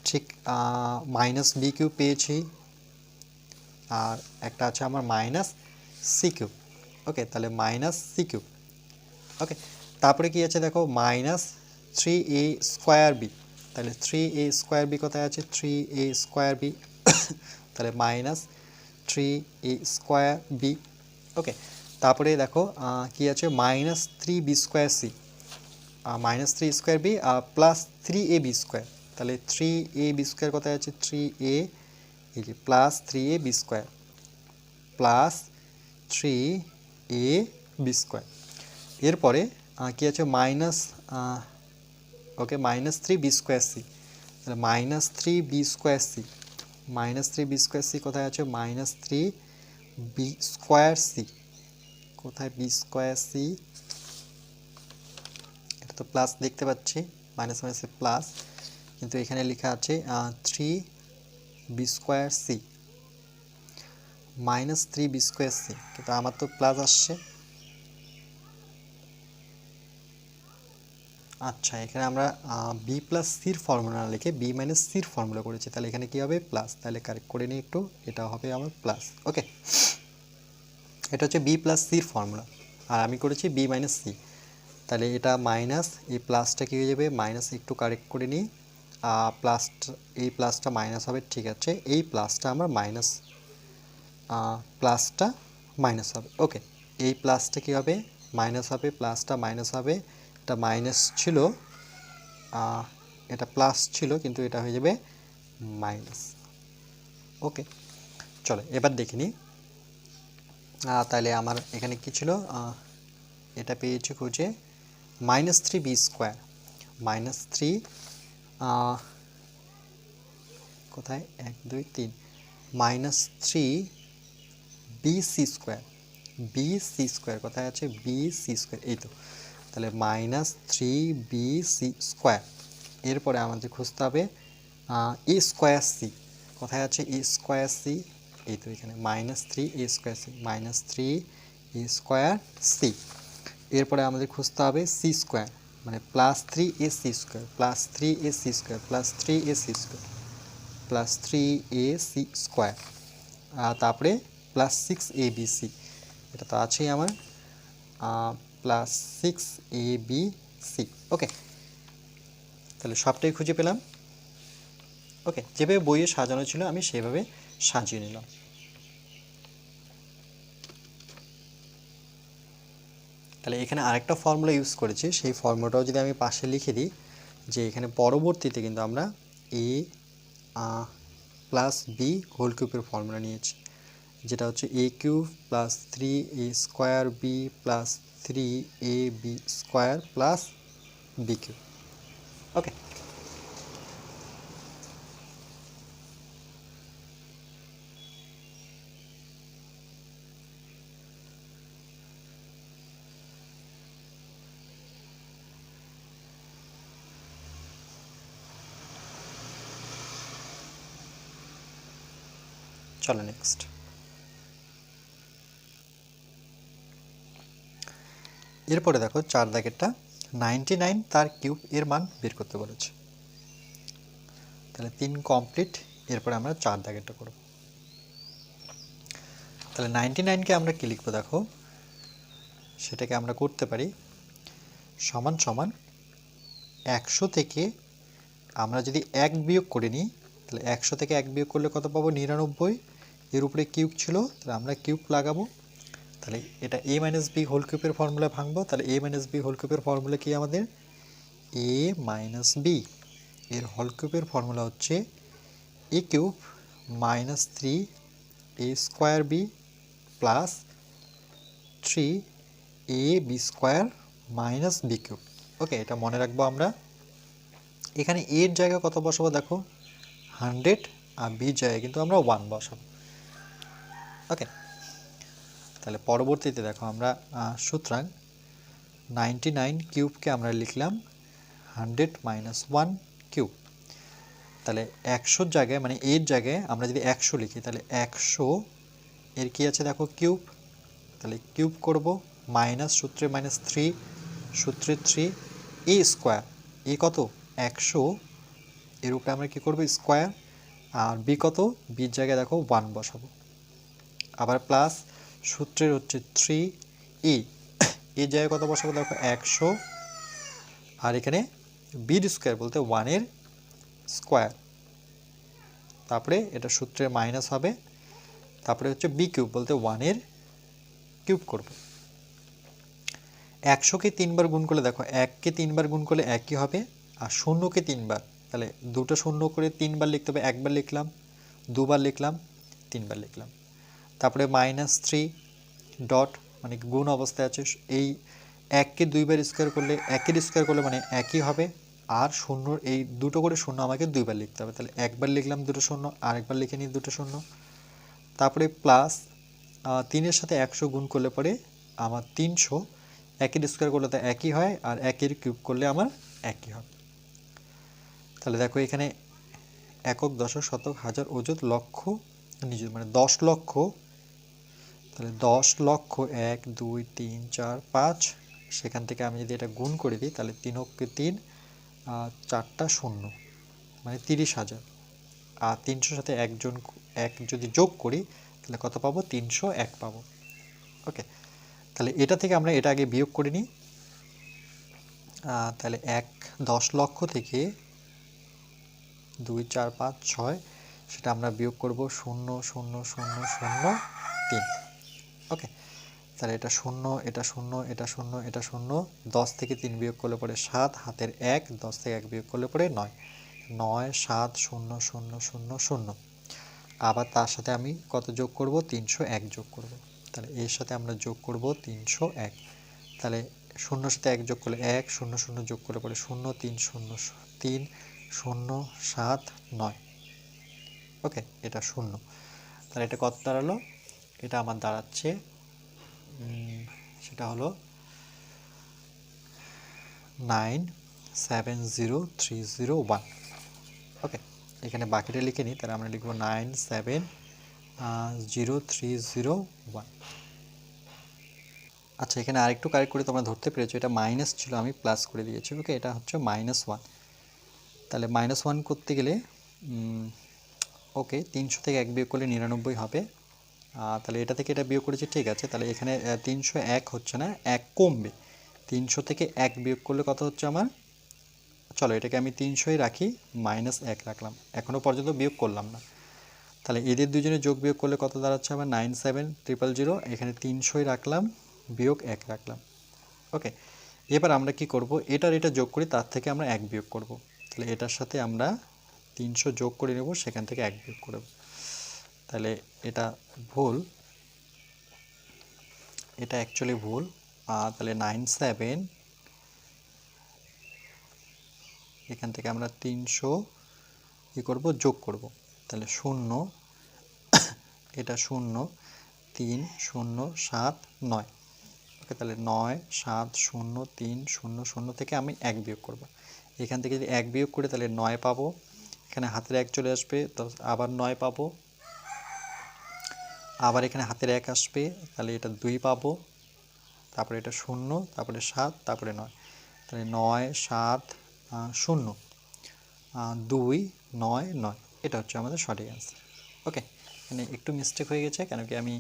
Speaker 1: ঠিক মাইনাস বি কিউব পেয়েছি, আর একটা আছে আমার মাইনাস সি কিউব, ওকে, তাহলে মাইনাস সি কিউব, ওকে। তারপরে কি আছে দেখো, মাইনাস 3a স্কোয়ার বি, তাহলে 3a স্কোয়ার বি কোথায় আছে, 3a স্কোয়ার বি, তাহলে minus 3a square B, okay. তারপরে দেখো কি আছে, minus 3b square C, minus 3 square B plus 3ab square, তাহলে 3ab স্কোয়ার কোথায় আছে, 3a, এই যে plus 3ab square plus 3ab square, এরপরে কি আছে minus, okay, minus 3b square C, তাহলে minus 3b square C, minus 3b square C কোথায় আছে, মাইনাস 3b স্কোয়ার সি, কোথায় বি স্কোয়ার সি, এটা তো প্লাস দেখতে পাচ্ছি, মাইনাস মাইনাসে প্লাস, কিন্তু এখানে লেখা আছে 3b square C, minus 3b square C, কিন্তু আমার তো প্লাস আসছে, আচ্ছা এখানে আমরা বি প্লাস সির ফর্মুলা লিখে বি মাইনাস সির ফর্মুলা করেছি, তাহলে এখানে কি হবে, প্লাস, তাহলে কারেক্ট করে নিই একটু, এটা হবে আমার প্লাস, ওকে। এটা হচ্ছে বি প্লাস সির ফর্মুলা, আর আমি করেছি বি মাইনাস সি, তাহলে এটা মাইনাস, এই প্লাসটা কী হয়ে যাবে, মাইনাস একটু কারেক্ট করে নিই, প্লাসটা, এই প্লাসটা মাইনাস হবে, ঠিক আছে, এই প্লাসটা আমরা মাইনাস প্লাসটা মাইনাস হবে। ওকে, এই প্লাসটা কী হবে, মাইনাস হবে, প্লাসটা মাইনাস হবে। এটা মাইনাস ছিল, এটা প্লাস ছিল, কিন্তু এটা হয়ে যাবে মাইনাস। ওকে, চলো এবার দেখিনি। তাহলে আমার এখানে কি ছিল, এটা পেয়েছি খুঁজে -3b², -3 কোথায়, 1 2 3, -3bc², bc² কোথায় আছে, bc², এই তো। তাহলে -3bc²। এরপরে আমাদের খুঁজতে হবে a²c, কোথায় আছে a²c, এই তো এখানে, -3a²c, -3a²c। এরপরে আমাদের খুঁজতে হবে c², মানে +3ac², +3ac², +3ac², +3ac², তারপরে +6abc, এটা তো আছেই আমার, +6abc। ওকে, তাহলে সবটাই খুঁজে পেলাম। ওকে, যেভাবে বইয়ে সাজানো ছিল আমি সেভাবে সাজিয়ে নিলাম। তাহলে এখানে আরেকটা ফর্মুলা ইউজ করেছি, সেই ফর্মুলাটাও যদি আমি পাশে লিখে দিই, যে এখানে পরবর্তীতে কিন্তু আমরা a + b হোল কিউবের ফর্মুলা নিয়েছি, যেটা হচ্ছে a³ + 3a² b + 3ab² + b³। ওকে, চলো নেক্সট। এরপরে দেখো 4 দাগেরটা, 99 তার কিউব এর মান বের করতে বলেছে। তাহলে 3 কমপ্লিট, এরপরে আমরা 4 দাগেরটা করব। তাহলে 99কে আমরা কি লিখবো দেখো, সেটাকে আমরা করতে পারি সমান সমান 100 থেকে আমরা যদি 1 বিয়োগ করে নিই, তাহলে 100 থেকে 1 বিয়োগ করলে কত পাবো, 99। এর উপরে কিউব ছিল, তাহলে আমরা কিউব লাগাবো। তাহলে এটা a - b হোল কিউবের ফর্মুলা ভাঙবো। তাহলে a - b হোল কিউবের ফর্মুলা কি আমাদের, a - b এর হোল কিউবের ফর্মুলা হচ্ছে a³ -3a² b + 3ab² - b³। ওকে, এটা মনে রাখবো আমরা। এখানে এর জায়গায় কত বসাবো দেখো, 100, আর বির জায়গায় কিন্তু আমরা 1 বসাবো। ওকে, তাহলে পরবর্তীতে দেখো আমরা সুতরাং 99 কিউবকে আমরা লিখলাম 100 - 1 কিউব। তাহলে 100 জায়গায়, মানে এর জায়গায় আমরা যদি 100 লিখি, তাহলে 100 এর কি আছে দেখো, কিউব। তাহলে কিউব করব, মাইনাস সূত্রে -3, সূত্রে 3, a², এ কত 100, এর উপরে আমরা কি করব স্কোয়ার, আর বি কত, বির জায়গায় দেখো 1 বসাবো। আবার প্লাস সূত্রের হচ্ছে 3a, এর জায়গায় কত বসাবো দেখো 100, আর এখানে বির স্কোয়ার বলতে 1 এর স্কোয়ার, তারপরে এটা সূত্রের মাইনাস হবে, তারপরে হচ্ছে b³ বলতে 1 এর কিউব করব। 100কে 3 বার গুণ করলে দেখো, 1কে 3 বার গুণ করলে 1ই হবে, আর 0কে 3 বার, তাহলে দুটো 0 করে 3 বার লিখতে হবে, একবার লিখলাম, দুবার লিখলাম, 3 বার লিখলাম। তারপরে -3 ডট, মানে গুণ অবস্থায় আছে, এই 1কে 2 বার স্কোয়ার করলে, 1-এর স্কোয়ার করলে মানে একই হবে, আর 0 এই দুটো করে 0 আমাকে 2 বার লিখতে হবে, তাহলে একবার লিখলাম দুটো 0, আরেকবার লিখে নিই দুটো 0। তারপরে প্লাস 3-এর সাথে 100 গুণ করলে পরে আমার 300, 1-এর স্কোয়ার করলে তো একই হয়, আর 1-এর কিউব করলে আমার একই হবে। তাহলে দেখো এখানে একক, দশক, শতক, হাজার, অযুত, লক্ষ, নিযুত, মানে 10 লক্ষ। তাহলে 10 লক্ষ 1 2 3 4 5, সেখান থেকে আমি যদি এটা গুণ করে দিই, তাহলে 3 অক্ষে 3, 4টা 0, মানে 30,000। আর 300 সাথে এক যদি যোগ করি, তাহলে কত পাবো, 301 পাবো। ওকে, তাহলে এটা থেকে আমরা এটা আগে বিয়োগ করে নিই। তাহলে 10 লক্ষ থেকে 2 4 5 6, সেটা আমরা বিয়োগ করব 0 0 0 0 3। ওকে, তাহলে এটা 0, এটা 0, এটা 0, এটা 0, 10 থেকে 3 বিয়োগ করলে পরে 7, হাতের 1, 10 থেকে 1 বিয়োগ করলে পরে 9, 9, 7, 0, 0, 0, 0। আবার তার সাথে আমি কত যোগ করব? 301 যোগ করব। তাহলে এর সাথে আমরা যোগ করব 301। তাহলে 0 সাথে 1 যোগ করলে 1, 0, 0 যোগ করলে পরে 0, 3, 0, 3, 0, 7, 9। ওকে, এটা 0। তাহলে এটা কত দাঁড়ালো? এটা আমার দাঁড়াচ্ছে সেটা হলো 970301। ওকে, এখানে বাকিটা লিখে নিই। তাহলে আমরা লিখব 970301। আচ্ছা, এখানে আরেকটু কারেক্ট করে তোমরা ধরতে পেরেছো, এটা মাইনাস ছিল, আমি প্লাস করে দিয়েছি। ওকে, এটা হচ্ছে -1। তাহলে -1 করতে গেলে ওকে 300 থেকে 1 বিয়োগ করলে 99 হবে। তাহলে এটা থেকে এটা বিয়োগ করেছি, ঠিক আছে। তাহলে এখানে 301 হচ্ছে না, 1 কমবে। 300 থেকে 1 বিয়োগ করলে কত হচ্ছে আমার? চলো এটাকে আমি 300ই রাখি, -1 রাখলাম, এখনও পর্যন্ত বিয়োগ করলাম না। তাহলে এদের দুজনে যোগ বিয়োগ করলে কত দাঁড়াচ্ছে আমার? 97000। এখানে 300ই রাখলাম, বিয়োগ 1 রাখলাম। ওকে, এবার আমরা কি করব? এটার এটা যোগ করি, তার থেকে আমরা 1 বিয়োগ করব। তাহলে এটার সাথে আমরা 300 যোগ করে নেব, সেখান থেকে 1 বিয়োগ করব। তাহলে এটা ভুল, এটা অ্যাকচুয়ালি ভুল। তাহলে 97, এখান থেকে আমরা 300 কি করব? যোগ করব। তাহলে 0, এটা 0, 3, 0, 7, 9। ওকে, তাহলে 9, 7, 0, 3, 0, 0 থেকে আমি 1 বিয়োগ করব। এখান থেকে যদি 1 বিয়োগ করে তাহলে 9 পাবো, এখানে হাতের 1 চলে আসবে, তো আবার 9 পাবো, আবার এখানে হাতের 1 আসবে, তাহলে এটা 2 পাবো, তারপরে এটা 0, তারপরে 7, তারপরে 9। তাহলে 9, 7, 0, 2, 9, 9। এটা হচ্ছে আমাদের সঠিক অ্যান্সার। ওকে, এখানে একটু মিস্টেক হয়ে গেছে, কেন কি আমি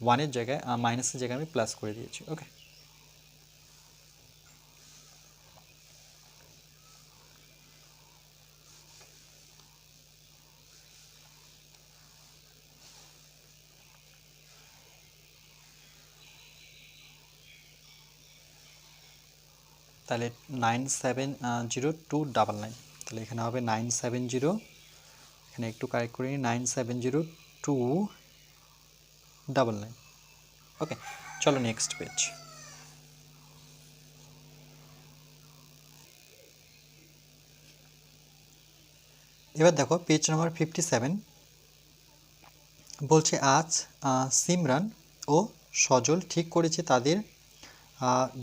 Speaker 1: 1-এর জায়গায় মাইনাসের জায়গায় আমি প্লাস করে দিয়েছি। ওকে, তাহলে 970299। তাহলে এখানে হবে 970, এখানে একটু কারেক্ট করে নিই, 970299। ওকে, চলো নেক্সট পেজ। এবার দেখো পেজ নাম্বার 57 বলছে, আজ সিমরান ও সজল ঠিক করেছে তাদের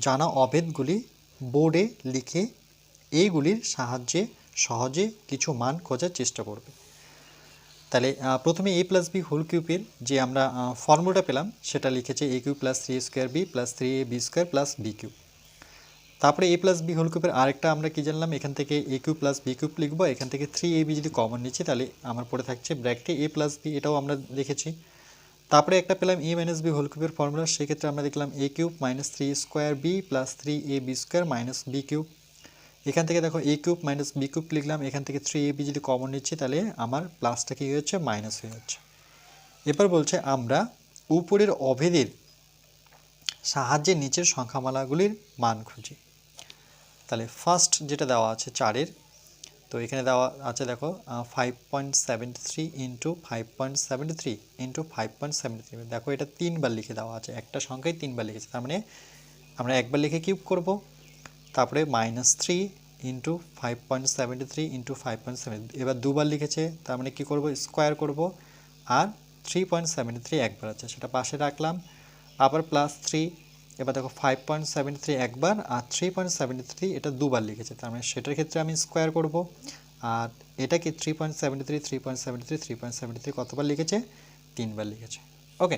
Speaker 1: জানা অভেদগুলি বোর্ডে লিখে এইগুলির সাহায্যে সহজে কিছু মান খোঁজার চেষ্টা করবে। তাহলে প্রথমে a + b হোল কিউবের যে আমরা ফর্মুলাটা পেলাম সেটা লিখেছে a³ + 3a² b + 3ab² + b³। তারপরে a + b হোল কিউবের আরেকটা আমরা কি জানলাম? এখান থেকে a³ + b³ লিখব, এখান থেকে 3ab যদি কমন নিচ্ছি তাহলে আমার পড়ে থাকছে ব্র্যাকেটে a + b, এটাও আমরা দেখেছি। তারপরে একটা পেলাম a - b হোল কিউবের ফর্মুলা, সেক্ষেত্রে আমরা দেখলাম a³ - 3a² b + 3ab² - b³। এখান থেকে দেখো a³ - b³ লিখলাম, এখান থেকে 3ab যদি কমন নিচ্ছি তাহলে আমার প্লাসটা কি হচ্ছে? মাইনাস হয়ে যাচ্ছে। এবার বলছে আমরা উপরের অভেদের সাহায্যে নিচের সংখ্যামালাগুলির মান খুঁজি। তাহলে ফার্স্ট যেটা দেওয়া আছে 4-এর, তো এখানে দেওয়া আছে দেখো 5.73 × 5.73 × 5.73। দেখো এটা 3 বার লিখে দেওয়া আছে, একটা সংখ্যায় 3 বার লিখেছে, তার মানে আমরা একবার লিখে কিউব করব, তারপরে -3 × 5.73 × 5.73, এবার দুবার লিখেছে, তার মানে কি করব? স্কোয়ার করব, আর 3.73 একবার আছে সেটা পাশে রাখলাম, আবার +3, এবার দেখো 5.73 একবার আর 3.73 এটা দুবার লিখেছে, তার মানে সেটার ক্ষেত্রে আমি স্কোয়ার করব, আর এটা কি 3.73 3.73 3.73 কতবার লিখেছে? 3 বার লিখেছে। ওকে,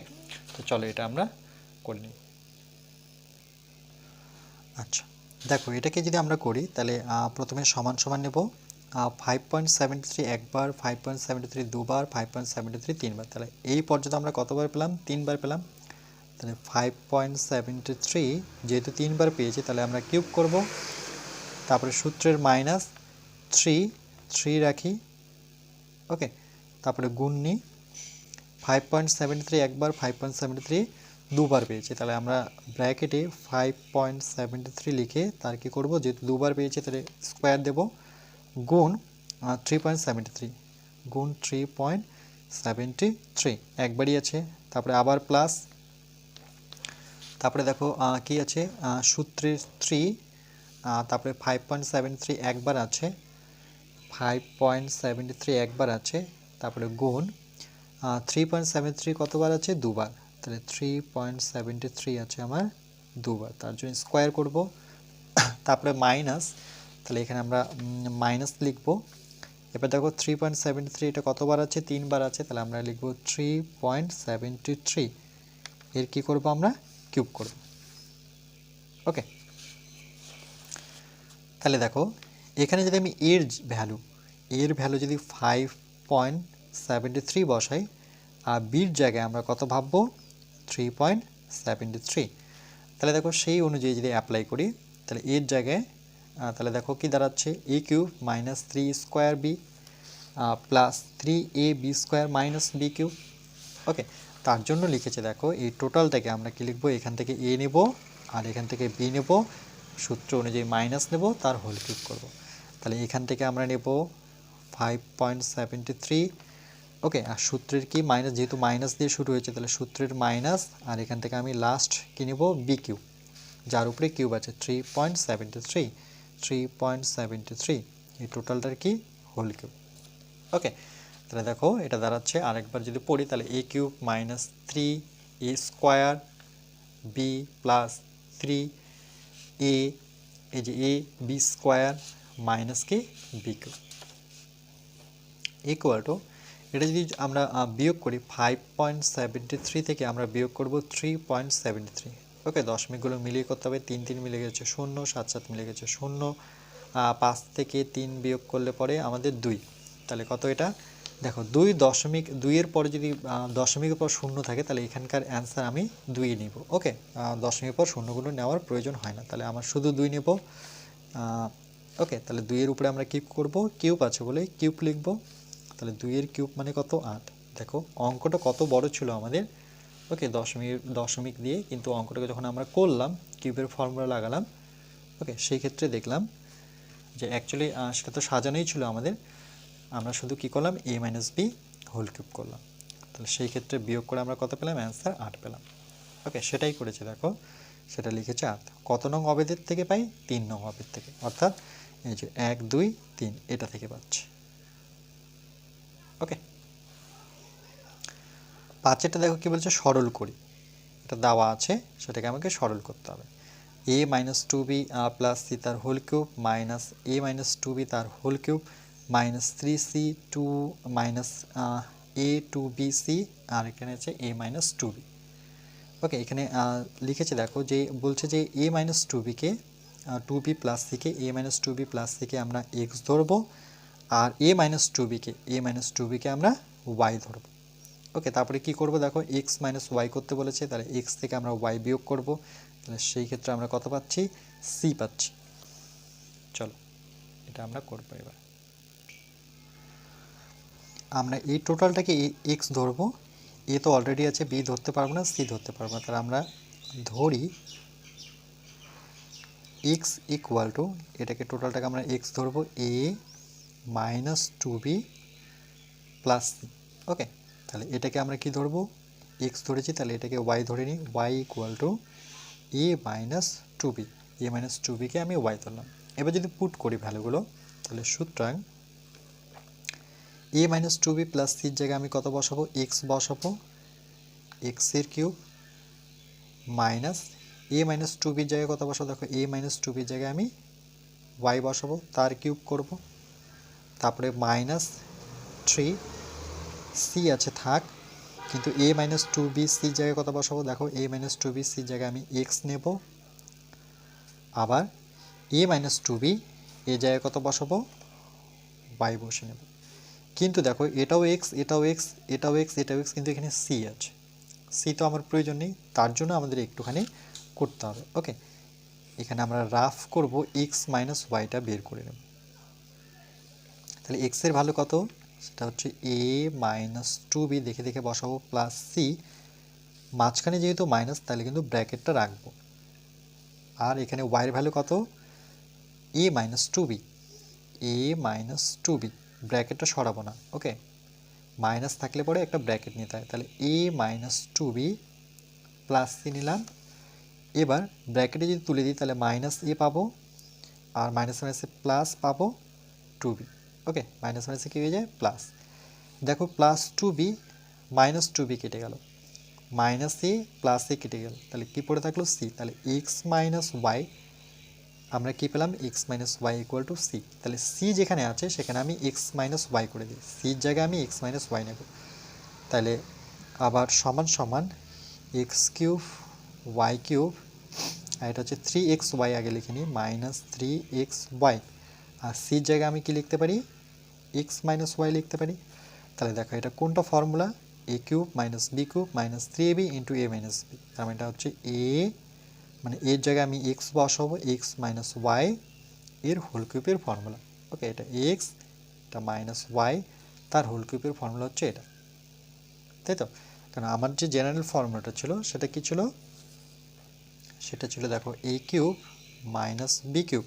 Speaker 1: তো চলো এটা আমরা করে নিই। আচ্ছা, দেখো এটাকে যদি আমরা করি তাহলে প্রথমে সমান সমান নেব, 5.73 একবার, 5.73 দুবার, 5.73 তিনবার, তাহলে এই পর্যন্ত আমরা কতবার পেলাম? 3 বার পেলাম। তাহলে 5.73 যেহেতু 3 বার পেয়েছি তাহলে আমরা কিউব করব, তারপরে সূত্রের -3 রাখি, ওকে, তারপরে গুণ নিই, 5.73 একবার, 5.73 দুবার পেয়েছি, তাহলে আমরা ব্র্যাকেটে 5.73 লিখে তার কি করব, যেহেতু দুবার পেয়েছি তাহলে স্কোয়ার দেব, গুণ 3.73 গুণ 3.73 একবারই আছে, তারপরে আবার প্লাস, তারপরে দেখো কি আছে সূত্রের 3, তারপরে 5.73 একবার আছে, 5.73 একবার আছে, তারপরে গুণ 3.73 কতবার আছে, দুবার, তাহলে 3.73 আছে আমার দুবার, তার জন্য স্কোয়ার করব, তারপরে মাইনাস, তাহলে এখানে আমরা মাইনাস লিখব। এবার দেখো 3.73 এটা কতবার আছে, তিনবার আছে, তাহলে আমরা লিখব 3.73, এর কি করব আমরা, কিউব করব। ওকে, তাহলে দেখো এখানে যদি আমি এর ভ্যালু যদি 5.73 বসাই, আর বির জায়গায় আমরা কত ভাববো, 3.73, তাহলে দেখো সেই অনুযায়ী যদি অ্যাপ্লাই করি, তাহলে এর জায়গায় তাহলে দেখো কি দাঁড়াচ্ছে, A cube minus 3 square B plus 3ab square minus B cube. Okay, তার জন্য লিখেছে দেখো এই টোটালটাকে আমরা কি লিখবো, এখান থেকে এ নেব আর এখান থেকে বি নেব, সূত্র অনুযায়ী মাইনাস নেব, তার হোল কিউব করব। তাহলে এখান থেকে আমরা নেব 5.73, ওকে, আর সূত্রের কি মাইনাস, যেহেতু মাইনাস দিয়ে শুরু হয়েছে তাহলে সূত্রের মাইনাস, আর এখান থেকে আমি লাস্ট কি নেব, বি কিউব, যার উপরে কিউব আছে 3.73 এই টোটালটার কি, হোল কিউব। ওকে, তাহলে দেখো এটা দাঁড়াচ্ছে, আরেকবার যদি পড়ি তাহলে A cube minus 3 A square B plus 3 এই যে এ বি স্কোয়ার মাইনাস কি বি কিউব ইকুয়াল টু, এটা যদি আমরা বিয়োগ করি 5.73 থেকে আমরা বিয়োগ করব 3.73। ওকে, দশমিকগুলো মিলিয়ে করতে হবে, 3 3 মিলে গেছে 0, 7 7 মিলে গেছে 0, 5 থেকে 3 বিয়োগ করলে পরে আমাদের 2, তাহলে কত এটা, দেখো 2.2 এর পরে যদি দশমিকের পর শূন্য থাকে তাহলে এখানকার অ্যান্সার আমি 2 নিব। ওকে, দশমিকের পর শূন্যগুলো নেওয়ার প্রয়োজন হয় না, তাহলে আমার শুধু 2 নেব। ওকে, তাহলে 2 এর উপরে আমরা কিউব করব, কিউব আছে বলে কিউব লিখব, তাহলে 2 এর কিউব মানে কত, 8। দেখো অঙ্কটা কত বড় ছিল আমাদের। ওকে, দশমিক দিয়ে, কিন্তু অঙ্কটাকে যখন আমরা করলাম কিউবের ফর্মুলা লাগালাম, ওকে, সেই ক্ষেত্রে দেখলাম যে অ্যাকচুয়ালি সেটা তো সাজানোই ছিল আমাদের, আমরা শুধু কি করলাম, a minus B whole cube করলাম, তাহলে সেই ক্ষেত্রে বিয়োগ করে আমরা কত পেলাম, অ্যান্সার 8 পেলাম। ওকে, সেটাই করেছে দেখো, সেটা লিখেছে 8, কত নং অবেদের থেকে পাই, 3 নং অবেদ থেকে, অর্থাৎ এই যে 1 2 3 এটা থেকে পাচ্ছি। ওকে, 5 দেখো কি বলছে, সরল করি, এটা দেওয়া আছে সেটাকে আমাকে সরল করতে হবে, a minus 2b plus C তার whole cube minus a minus 2b তার whole cube minus 3c 2 minus a 2bc, আর এখানে আছে a মাইনাস 2b। ওকে, এখানে লিখেছে দেখো যে বলছে যে a মাইনাস 2bকে 2b প্লাস সিকে a মাইনাস 2b প্লাস সিকে আমরা x ধরবো, আর a মাইনাস 2bকে আমরা y ধরবো। ওকে, তারপরে কি করব, দেখো x মাইনাস ওয়াই করতে বলেছে, তাহলে x থেকে আমরা y বিয়োগ করব, তাহলে সেই ক্ষেত্রে আমরা কত পাচ্ছি, c পাচ্ছি। চলো এটা আমরা করবো, এবার আমরা এই টোটালটাকে x ধরবো, a তো অলরেডি আছে, b ধরতে পারবো না, c ধরতে পারবো না, তাহলে আমরা ধরি x ইকুয়াল টু, এটাকে টোটালটাকে আমরা x ধরবো a minus 2b plus C. Okay, তাহলে এটাকে আমরা কি ধরবো, x ধরেছি, তাহলে এটাকে y ধরে নিই, y equal to a minus 2b, a minus 2bকে আমি y ধরলাম। এবার যদি পুট করি ভ্যালুগুলো, তাহলে সুতরাং a মাইনাস 2b প্লাস সির জায়গায় আমি কত বসাবো, x বসাবো, x এর কিউব মাইনাস a মাইনাস 2bর জায়গায় কত বসাবো, দেখো a মাইনাস 2bর জায়গায় আমি y বসাবো, তার কিউব করব, তারপরে মাইনাস 3c আছে থাক, কিন্তু a মাইনাস 2b সির জায়গায় কত বসাবো, দেখো a মাইনাস 2b সির জায়গায় আমি x নেব, আবার a মাইনাস 2b এর জায়গায় কত বসাবো, y বসে নেব, কিন্তু দেখো এটাও x এটাও x এটাও x এটাও x, কিন্তু এখানে c আছে, c তো আমার প্রয়োজন নেই, তার জন্য আমাদের একটুখানি করতে হবে। ওকে, এখানে আমরা রাফ করব x মাইনাস ওয়াইটা বের করে নেব, তাহলে x এর ভ্যালু কত, সেটা হচ্ছে এ মাইনাস টু বি দেখে দেখে বসাবো প্লাস সি, মাঝখানে যেহেতু মাইনাস তাহলে কিন্তু ব্র্যাকেটটা রাখবো। আর এখানে ওয়াইয়ের ভ্যালু কত, এ মাইনাস টু বি, এ মাইনাস টু বি, ব্র্যাকেটটা সরাবো না। ওকে, মাইনাস থাকলে পরে একটা ব্র্যাকেট নিতে হয়, তাহলে A minus two B plus C নিলাম। এবার ব্র্যাকেটে যদি তুলে দিই তাহলে মাইনাস এ পাবো, আর মাইনাস মাইনাসে প্লাস পাবো টু বি। ওকে, মাইনাস মাইনাসে কী হয়ে যায় প্লাস। দেখো plus two b minus two b কেটে গেল, মাইনাস এ প্লাস এ কেটে গেল, তাহলে কী পড়ে থাকলো সি। তাহলে এক্স মাইনাস ওয়াই আমরা কী পেলাম, x minus y equal to c. তাহলে সি যেখানে আছে সেখানে আমি এক্স মাইনাস ওয়াই করে দিই, সির জায়গায় আমি এক্স মাইনাস ওয়াই নেব। তাহলে আবার সমান সমান এক্স কিউব ওয়াই কিউব, আর এটা হচ্ছে থ্রি এক্স ওয়াই আগে লিখে নিই, মাইনাস থ্রি এক্স ওয়াই, আর সির জায়গায় আমি কি লিখতে পারি, এক্স মাইনাস ওয়াই লিখতে পারি। তাহলে দেখো এটা কোনটা formula, A cube minus B cube minus three A B into A minus B. তার মানে এটা হচ্ছে এ, মানে এর জায়গায় আমি এক্স বসাবো, এক্স মাইনাস ওয়াই এর হোল কিউবের ফর্মুলা। ওকে, এটা এক্স, এটা মাইনাস ওয়াই, তার হোল কিউবের ফর্মুলা হচ্ছে এটা, তাই তো। কারণ আমার যে জেনারেল ফর্মুলাটা ছিল সেটা কি ছিল, সেটা ছিল দেখো A cube minus B cube,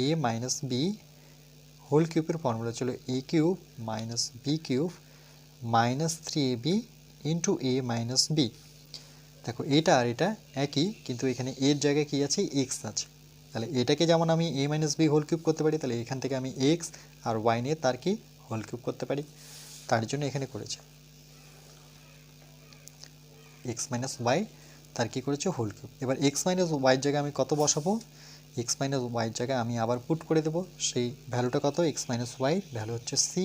Speaker 1: A minus B whole কিউবের ফর্মুলা ছিল A cube minus B cube minus three A B into A minus B. দেখো এটা আর এটা একই, কিন্তু এখানে এর জায়গায় কী আছে, এক্স আছে। তাহলে এটাকে যেমন আমি এ মাইনাস বি হোল কিউব করতে পারি, তাহলে এখান থেকে আমি এক্স আর ওয়াই নিয়ে তার কি হোল কিউব করতে পারি, তার জন্য এখানে করেছে এক্স মাইনাস ওয়াই তার কী করেছে হোল কিউব। এবার এক্স মাইনাস ওয়াইয়ের জায়গায় আমি কত বসাবো, এক্স মাইনাস ওয়াইয়ের জায়গায় আমি আবার পুট করে দেবো, সেই ভ্যালুটা কত, এক্স মাইনাস ওয়াই ভ্যালু হচ্ছে সি,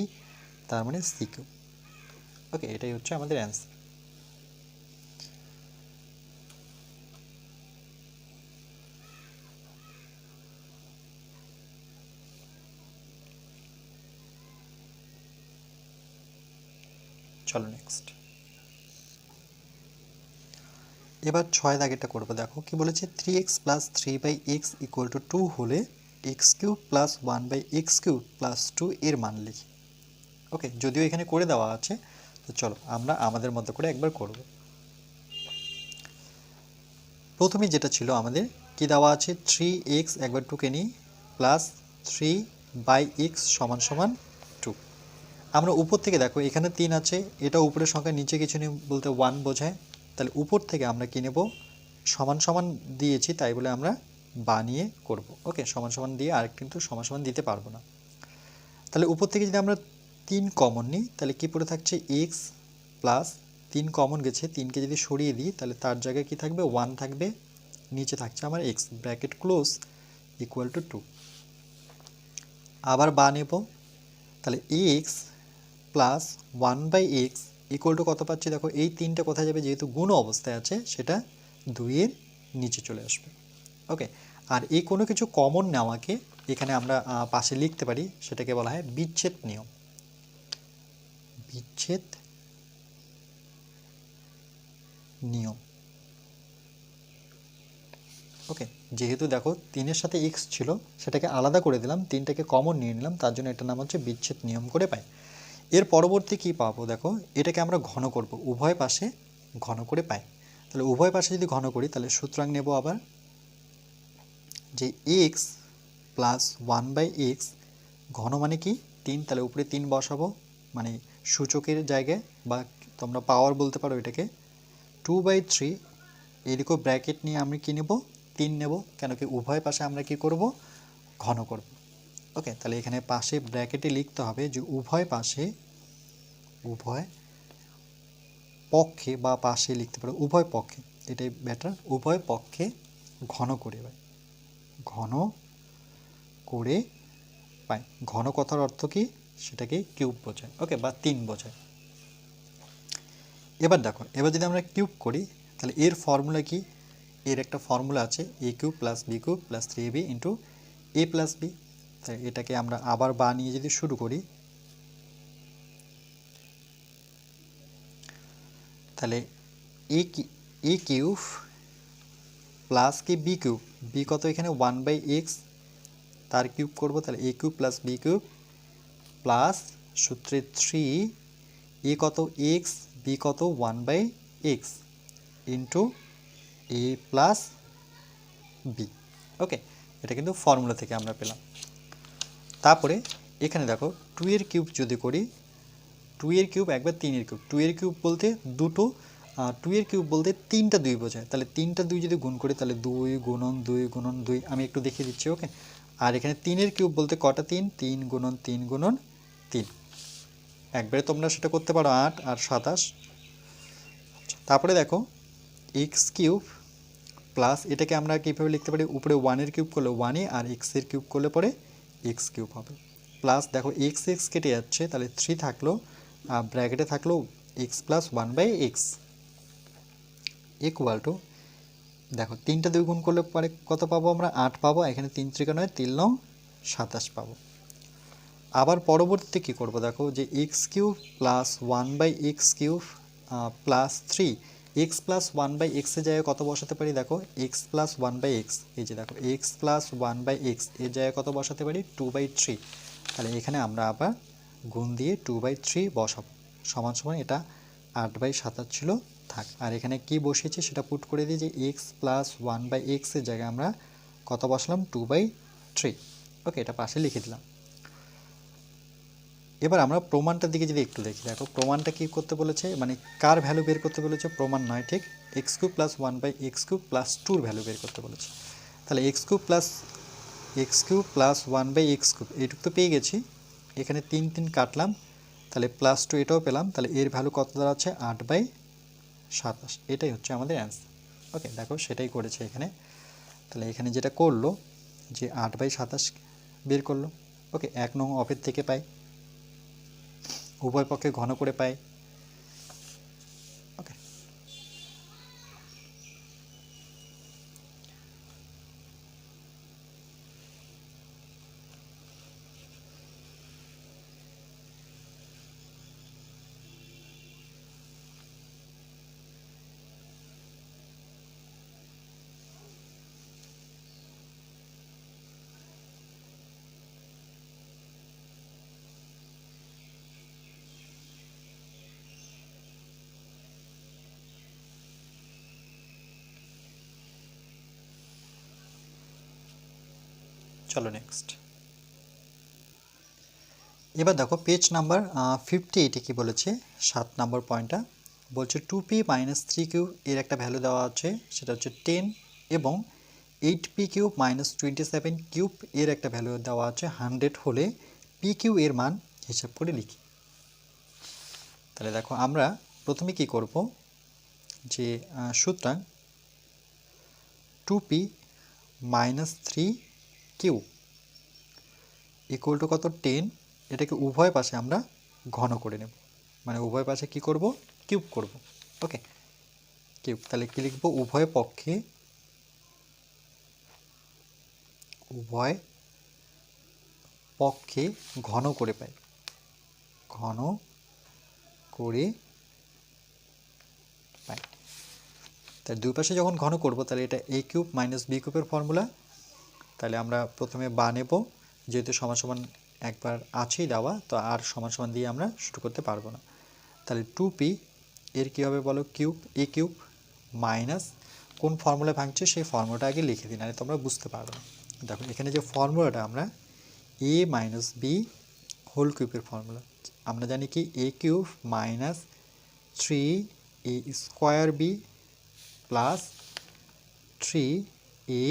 Speaker 1: তার মানে সি কিউব। ওকে, এটাই হচ্ছে আমাদের অ্যান্সার। চলো নেক্সট। এবার 6 দাগেরটা করবো। দেখো কি বলেছে, three X plus three by x equal to two হলে X cube plus one by X cube plus two এর মান লিখি। ওকে, যদিও এখানে করে দেওয়া আছে, তো চলো আমরা আমাদের মতো করে একবার করব। প্রথমে যেটা ছিল আমাদের কি দেওয়া আছে, থ্রি এক্স একবার টুকে নিই প্লাস থ্রি বাই এক্স সমান সমান টু। আমরা উপর থেকে দেখো এখানে 3 আছে, এটা উপরের সংখ্যা, নিচে কিছু নেই বলতে 1 বোঝায়। তাহলে উপর থেকে আমরা কি নেব, সমান সমান দিয়েছি তাই বলে আমরা বানিয়ে করব। ওকে, সমান সমান দিয়ে আর কিন্তু সমান সমান দিতে পারবো না। তাহলে উপর থেকে যদি আমরা 3 কমন নিই তাহলে কি পড়ে থাকছে, এক্স প্লাস 3 কমন গেছে, 3কে যদি সরিয়ে দিই তাহলে তার জায়গায় কি থাকবে, 1 থাকবে, নিচে থাকছে আমার x, bracket close equal to 2। আবার বা নেব, তাহলে x plus one by x equal to কত পাচ্ছি, দেখো এই 3টা কোথায় যাবে, যেহেতু গুণ অবস্থায় আছে সেটা 2-এর নিচে চলে আসবে। ওকে, আর এই কোনো কিছু কমন নেওয়াকে এখানে আমরা পাশে লিখতে পারি, সেটাকে বলা হয় বিচ্ছেদ নিয়ম, বিচ্ছেদ নিয়ম। ওকে, যেহেতু দেখো 3-এর সাথে এক্স ছিল সেটাকে আলাদা করে দিলাম, 3টাকে কমন নিয়ে নিলাম, তার জন্য এটার নাম হচ্ছে বিচ্ছেদ নিয়ম করে পাই। এর পরবর্তী কি পাবো, দেখো এটাকে আমরা ঘন করব, উভয় পাশে ঘন করে পাই। তাহলে উভয় পাশে যদি ঘন করি তাহলে সুতরাং নেব আবার যে x plus one by x, ঘন মানে কি 3, তাহলে উপরে 3 বসাবো, মানে সূচকের জায়গায়, বা তোমরা পাওয়ার বলতে পারো এটাকে, 2/3 এদিকেও ব্র্যাকেট নিয়ে আমি কি নেব, 3 নেব, কেন কি উভয় পাশে আমরা কি করব, ঘন করব। ওকে, তাহলে এখানে পাশে ব্র্যাকেটে লিখতে হবে যে উভয় পাশে, উভয় পক্ষে, বা পাশে লিখতে পারো উভয় পক্ষে, এটাই বেটার, উভয় পক্ষে ঘন করে পাই, ঘন করে পাই। ঘন কথার অর্থ কি, সেটাকে কিউব বোঝায়। ওকে, বা 3 বোঝায়। এবার দেখো, এবার যদি আমরা কিউব করি তাহলে এর ফর্মুলা কি, এর একটা ফর্মুলা আছে A cube plus B cube plus three B into A plus B. তাই এটাকে আমরা আবার বা নিয়ে যদি শুরু করি তাহলে এ কিউব প্লাস কি বি কিউব, বি কত এখানে 1/x তার কিউব করব, তাহলে A cube plus B cube plus সূত্রে 3 এ কত এক্স, বি কত 1/x into A plus B. Okay, এটা কিন্তু ফর্মুলা থেকে আমরা পেলাম। তারপরে এখানে দেখো 2 এর কিউব যদি করি, 2 এর কিউব একবার 3 এর কিউব, 2 এর কিউব বলতে দুটো, 2 এর কিউব বলতে 3টা 2 বোঝায়, তাহলে 3টা 2 যদি গুণ করি তাহলে 2 গুণন 2 গুণন 2, আমি একটু দেখিয়ে দিচ্ছি। ওকে, আর এখানে 3 এর কিউব বলতে কটা 3, 3 গুণন 3 গুণন 3, একবারে তোমরা সেটা করতে পারো 8 আর 27। তারপরে দেখো এক্স কিউব প্লাস, এটাকে আমরা কীভাবে লিখতে পারি, উপরে 1 এর কিউব করলে 1 আর এক্স এর কিউব করলে পরে এক্স কিউব হবে, প্লাস দেখো এক্স এক্স কেটে যাচ্ছে, তাহলে 3 থাকলো আর ব্র্যাকেটে থাকলো x plus 1/x equal to, দেখো 3টা 2 গুণ করলে পরে কত পাবো আমরা, 8 পাবো, এখানে 3 ত্রিকা নয় 3 9 27 পাবো। আবার পরবর্তীতে কী করবো, দেখো যে x cube plus 1/x cube plus 3, x plus 1/x এর জায়গায় কত বসাতে পারি, দেখো এক্স প্লাস 1/x, এই যে দেখো এক্স প্লাস 1/x এর জায়গায় কত বসাতে পারি 2/3, তাহলে এখানে আমরা আবার গুণ দিয়ে 2/3 বসাবো, সমান সমান এটা 8/27 ছিল থাক। আর এখানে কি বসিয়েছি সেটা পুট করে দিই, যে এক্স প্লাস 1/x এর জায়গায় আমরা কত বসালাম 2/3। ওকে, এটা পাশে লিখে দিলাম। এবার আমরা প্রমাণটার দিকে যদি একটু দেখি, দেখো প্রমাণটা কী করতে বলেছে, মানে কার ভ্যালু বের করতে বলেছে, প্রমাণ নয় ঠিক, x cube plus 1/x cube plus 2 value বের করতে বলেছে। তাহলে x cube plus 1/x cube এইটুকু তো পেয়ে গেছি, এখানে 3 3 কাটলাম, তাহলে প্লাস 2 এটাও পেলাম, তাহলে এর ভ্যালু কত দাঁড়াচ্ছে 8/27, এটাই হচ্ছে আমাদের অ্যান্সার। ওকে, দেখো সেটাই করেছে এখানে, তাহলে এখানে যেটা করলো যে 8/27 বের করলো। ওকে, 1 নং অফের থেকে পাই, উভয় পক্ষে ঘন করে পাই। ওকে, চলো নেক্সট। এবার দেখো পেজ নাম্বার 58 কি বলেছে, 7 নম্বর পয়েন্টটা বলছে 2p মাইনাস 3q এর একটা ভ্যালু দেওয়া আছে, সেটা হচ্ছে 10, এবং 8p কিউব মাইনাস 27 কিউব এর একটা ভ্যালু দেওয়া আছে 100 হলে pq এর মান হিসাব করে লিখি। তাহলে দেখো আমরা প্রথমে কি করব, যে সুতরাং 2p minus 3q equal to কত 10, এটাকে উভয় পাশে আমরা ঘন করে নেব, মানে উভয় পাশে কি করব কিউব করব। ওকে, কিউব, তাহলে কি লিখব, উভয় পক্ষে ঘন করে পাই, ঘন করে পাই। তাহলে দুই পাশে যখন ঘন করব তাহলে এটা a কিউব মাইনাস b কিউবের ফর্মুলা, তাহলে আমরা প্রথমে বা নেব, যেহেতু সমান সমান একবার আছেই দেওয়া, তো আর সমান সমান দিয়ে আমরা শুরু করতে পারবো না। তাহলে 2p এর কী হবে বলো, কিউব a কিউব মাইনাস, কোন ফর্মুলা ভাঙছে সেই ফর্মুলাটা আগে লিখে দিন, আরে তোমরা বুঝতে পারবে না। দেখো এখানে যে ফর্মুলাটা আমরা a মাইনাস বি হোল কিউবের ফর্মুলা, আমরা জানি কি a cube minus 3a square B plus 3a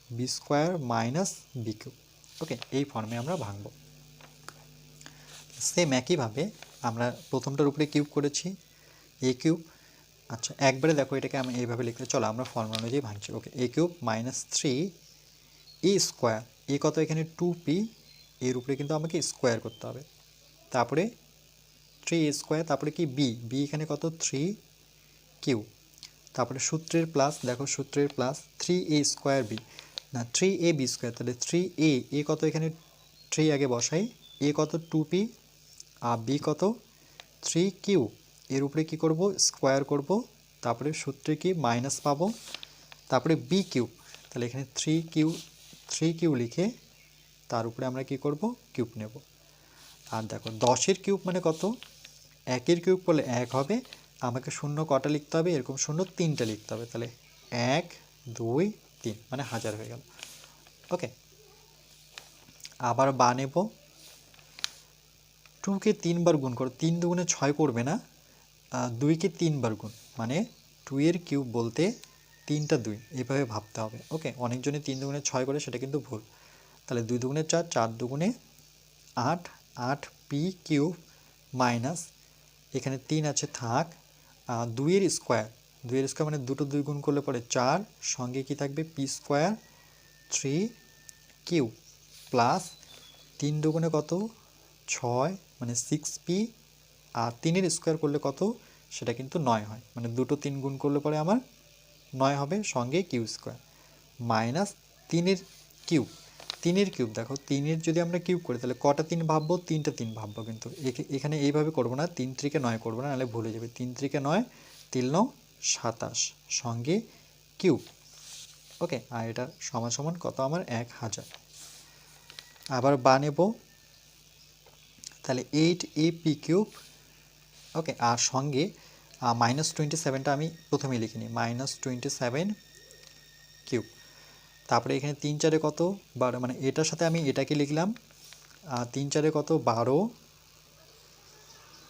Speaker 1: B square minus B cube. Okay, এই ফর্মে আমরা ভাঙব। সেম একইভাবে আমরা প্রথমটার উপরে কিউব করেছি এ কিউব, আচ্ছা একবারে দেখো এটাকে আমি এইভাবে লিখতে, চলো আমরা ফর্মুলা অনুযায়ী ভাঙছি। ওকে, এ কিউব মাইনাস 3 স্কোয়ার, এ কত এখানে 2p, এর উপরে কিন্তু আমাকে স্কোয়ার করতে হবে, তারপরে 3 স্কোয়ার, তারপরে কি বি এখানে কত 3q, তারপরে সূত্রের প্লাস, দেখো সূত্রের প্লাস 3a স্কোয়ার বি, না 3ab স্কোয়ার, তাহলে 3a কত এখানে 3 আগে বসাই, এ কত 2p আর বি কত 3q, এর উপরে কি করব স্কোয়ার করব, তারপরে সূত্রে কি মাইনাস পাবো, তারপরে বি কিউব, তাহলে এখানে 3q লিখে তার উপরে আমরা কি করব কিউব নেব। আর দেখো 10-এর কিউব মানে কত, 1-এর কিউব করলে 1 হবে, আমাকে শূন্য কটা লিখতে হবে, এরকম শূন্য 3টা লিখতে হবে, তাহলে 1 2 3 মানে 1000 হয়ে গেল। ওকে, আবার বা নেব, 2কে 3বার গুণ করো, 3 দুগুণে 6 করবে না, 2কে 3বার গুণ, মানে 2-এর কিউব বলতে 3টা 2, এইভাবে ভাবতে হবে। ওকে, অনেকজনে 3 দুগুণে 6 করে, সেটা কিন্তু ভুল। তাহলে 2 দুগুণে 4, 4 দুগুণে 8, 8 পি কিউব মাইনাস, এখানে 3 আছে থাক, 2-এর স্কোয়ার, 2-এর স্কোয়ার মানে দুটো 2 গুণ করলে পরে 4, সঙ্গে কি থাকবে পি স্কোয়ার 3 কিউব প্লাস 3 দুগুণে কত 6 মানে 6p, আর 3-এর স্কোয়ার করলে কত, সেটা কিন্তু 9 হয়, মানে দুটো 3 গুণ করলে পরে আমার 9 হবে, সঙ্গে কিউ স্কোয়ার মাইনাস 3-এর কিউব, 3-এর কিউব দেখো 3-এর যদি আমরা কিউব করি তাহলে কটা 3 ভাববো, 3টা 3 ভাববো, কিন্তু এখানে এইভাবে করবো না, 3 3-কে 9 করবো না, নাহলে ভুলে যাবে, 3 3-কে 9, 3 9 27 সঙ্গে কিউব। ওকে, আর এটা সমান সমান কত আমার 1000। আবার বা নেব, তাহলে 8ap কিউব। ওকে, আর সঙ্গে -27টা আমি প্রথমেই লিখে নিই, -27 কিউব, তারপরে এখানে 3 4-এ কত 12, মানে এটার সাথে আমি এটাকে লিখলাম, 3 4-এ কত 12।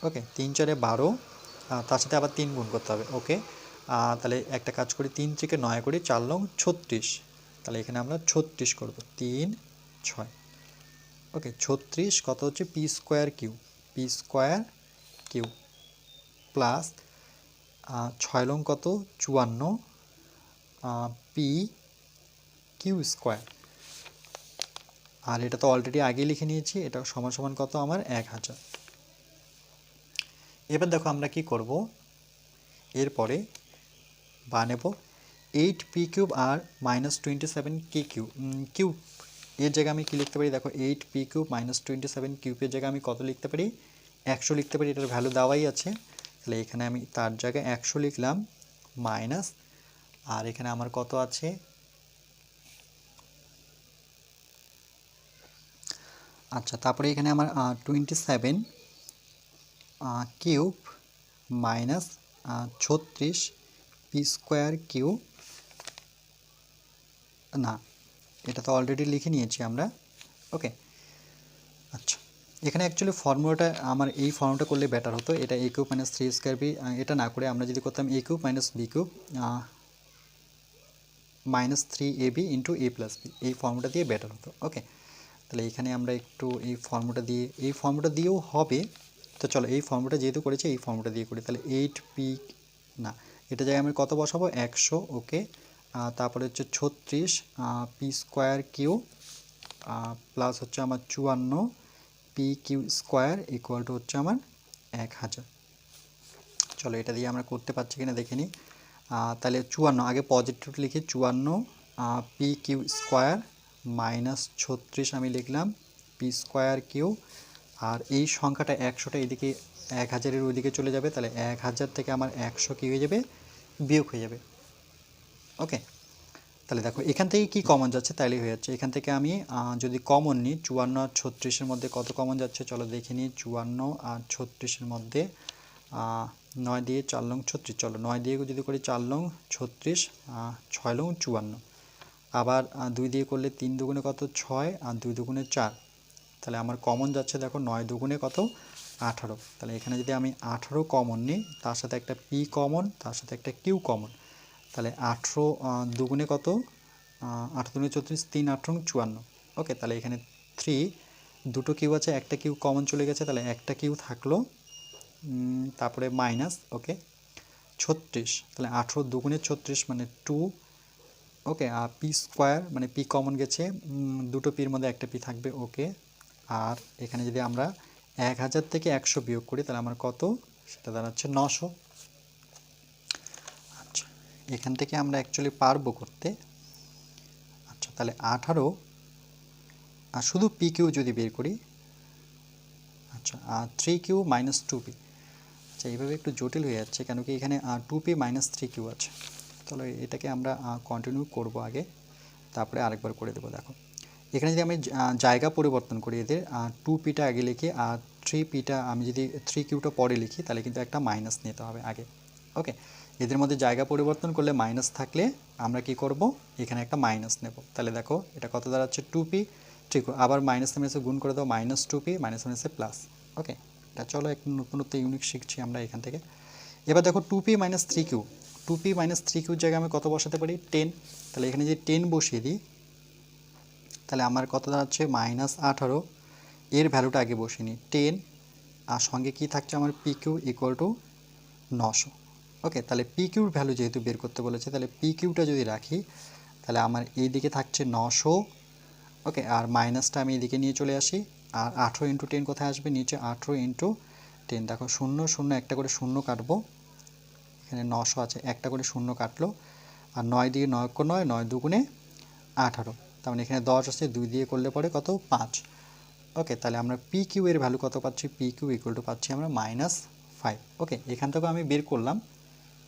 Speaker 1: ওকে, 3 4-এ 12, তার সাথে আবার 3 গুণ করতে হবে। ওকে, তাহলে একটা কাজ করি, 3 3-কে 9 করি, 4 9 36, তাহলে এখানে আমরা 36 করব, 3 6। ওকে, 36 কত হচ্ছে p square q, p square q plus 6 লং কত 54 পি কিউ স্কোয়ার, আর এটা তো অলরেডি আগে লিখে নিয়েছি, এটা সমান সমান কত আমার 1000। এবার দেখো আমরা কি করব, এরপরে বা নেব 8p কিউব আর -27k কিউব কিউব, এর জায়গায় আমি কি লিখতে পারি, দেখো 8p কিউব -27 কিউবের জায়গায় আমি কত লিখতে পারি, 100 লিখতে পারি, এটার ভ্যালু দেওয়াই আছে, তাহলে এখানে আমি তার জায়গায় 100 লিখলাম মাইনাস, আর এখানে আমার কত আছে, আচ্ছা তারপরে এখানে আমার 27 cube minus 36 P square cube, না এটা তো অলরেডি লিখে নিয়েছি আমরা। ওকে, আচ্ছা এখানে অ্যাকচুয়ালি ফর্মুলাটা আমার এই ফর্মুলাটা করলে বেটার হতো, এটা a cube minus 3 square b, এটা না করে আমরা যদি করতাম a cube minus B cube -3ab into a plus b, এই ফর্মুলাটা দিয়ে বেটার হতো। ওকে, তাহলে এখানে আমরা একটু এই ফর্মুলাটা দিয়ে, এই ফর্মুলাটা দিয়েও হবে, তো চলো এই ফর্মুলাটা যেহেতু করেছি এই ফর্মুলাটা দিয়ে করি, তাহলে 8p, না এটা জায়গায় আমি কত বসাবো 100। ওকে, তারপরে হচ্ছে 36 পি স্কোয়ার কিউ প্লাস হচ্ছে আমার 54 p q square equal to হচ্ছে আমার 1000। চলো এটা দিয়ে আমরা করতে পারছি কিনা দেখে নিই, তাহলে 54 আগে পজিটিভ লিখি, 54 পি কিউ স্কোয়ার মাইনাস 36 আমি লিখলাম পি স্কোয়ার কিউ, আর এই সংখ্যাটা 100টা এদিকে 1000-এর ওইদিকে চলে যাবে, তাহলে 1000 থেকে আমার 100 কী হয়ে যাবে, বিয়োগ হয়ে যাবে। ওকে, তাহলে দেখো এখান থেকে কি কমন যাচ্ছে, তাইলেই হয়ে যাচ্ছে, এখান থেকে আমি যদি কমন নিই 54 আর 36-এর মধ্যে কত কমন যাচ্ছে, চলো দেখে নিই, 54 আর 36-এর মধ্যে 9 দিয়ে 4 লং 36, চলো 9 দিয়ে যদি করি 4 লং 36, 6 লং 54, আবার 2 দিয়ে করলে 3 দুগুণে কত 6, আর 2 দুগুণে 4, তাহলে আমার কমন যাচ্ছে দেখো 9 দুগুণে কত 18, তাহলে এখানে যদি আমি 18 কমন নিই, তার সাথে একটা পি কমন, তার সাথে একটা কিউ কমন, তাহলে 18 দুগুণে কত 8 দুগুণে 34, 3 8 54। ওকে, তাহলে এখানে 3, দুটো কিউ আছে, একটা কিউ কমন চলে গেছে, তাহলে একটা কিউ থাকলো, তারপরে মাইনাস, ওকে 36, তাহলে 18 দুগুণে 36 মানে 2। ওকে, আর পি স্কোয়ার মানে পি কমন গেছে, দুটো পির মধ্যে একটা পি থাকবে। ওকে, আর এখানে যদি আমরা 1000 থেকে 100 বিয়োগ করি তাহলে আমার কত, সেটা দাঁড়াচ্ছে 900। আচ্ছা, এখান থেকে আমরা অ্যাকচুয়ালি পারবো করতে। আচ্ছা, তাহলে 18 আর শুধু পি কিউ যদি বের করি, আচ্ছা 3q মাইনাস 2p, আচ্ছা এইভাবে একটু জটিল হয়ে যাচ্ছে, কেন কি এখানে 2p মাইনাস 3q আছে। চলো এটাকে আমরা কন্টিনিউ করব আগে, তারপরে আরেকবার করে দেবো। দেখো এখানে যদি আমি জায়গা পরিবর্তন করি এদের 2p-টা আগে লিখি আর 3p-টা আমি যদি 3q-টা পরে লিখি তাহলে কিন্তু একটা মাইনাস নিতে হবে আগে। ওকে, এদের মধ্যে জায়গা পরিবর্তন করলে মাইনাস থাকলে আমরা কি করব, এখানে একটা মাইনাস নেব। তাহলে দেখো এটা কত দাঁড়াচ্ছে 2p, ঠিক আবার মাইনাস মাইনাসে গুণ করে দাও, -2p মাইনাস মাইনাসে প্লাস। ওকে, এটা চলো একটু নতুনত্ব ইউনিক শিখছি আমরা এখান থেকে। এবার দেখো 2p - 3q, 2p - 3q জায়গায় আমি কত বসাতে পারি 10, তাহলে এখানে যদি 10 বসিয়ে দিই তাহলে আমার কত দাঁড়াচ্ছে -18, এর ভ্যালুটা আগে বসিয়ে নিই 10 আর সঙ্গে কি থাকছে আমার PQ = 900। ওকে, তাহলে PQর ভ্যালু যেহেতু বের করতে বলেছে তাহলে PQটা যদি রাখি তাহলে আমার এই দিকে থাকছে 900। ওকে, আর মাইনাসটা আমি এদিকে নিয়ে চলে আসি, আর 18 × 10 কোথায় আসবে নিচে, 18 × 10 দেখো 0 0 একটা করে শূন্য কাটবো, এখানে 900 আছে একটা করে শূন্য কাটলো, আর 9 দিয়ে 9 × 9 9 2 × 18, তার মানে এখানে 10 আছে 2 দিয়ে করলে পরে কত 5। ওকে, তাহলে আমরা PQ এর ভ্যালু কত পাচ্ছি, PQ = পাচ্ছি আমরা -5। ওকে, এখান থেকে আমি বের করলাম।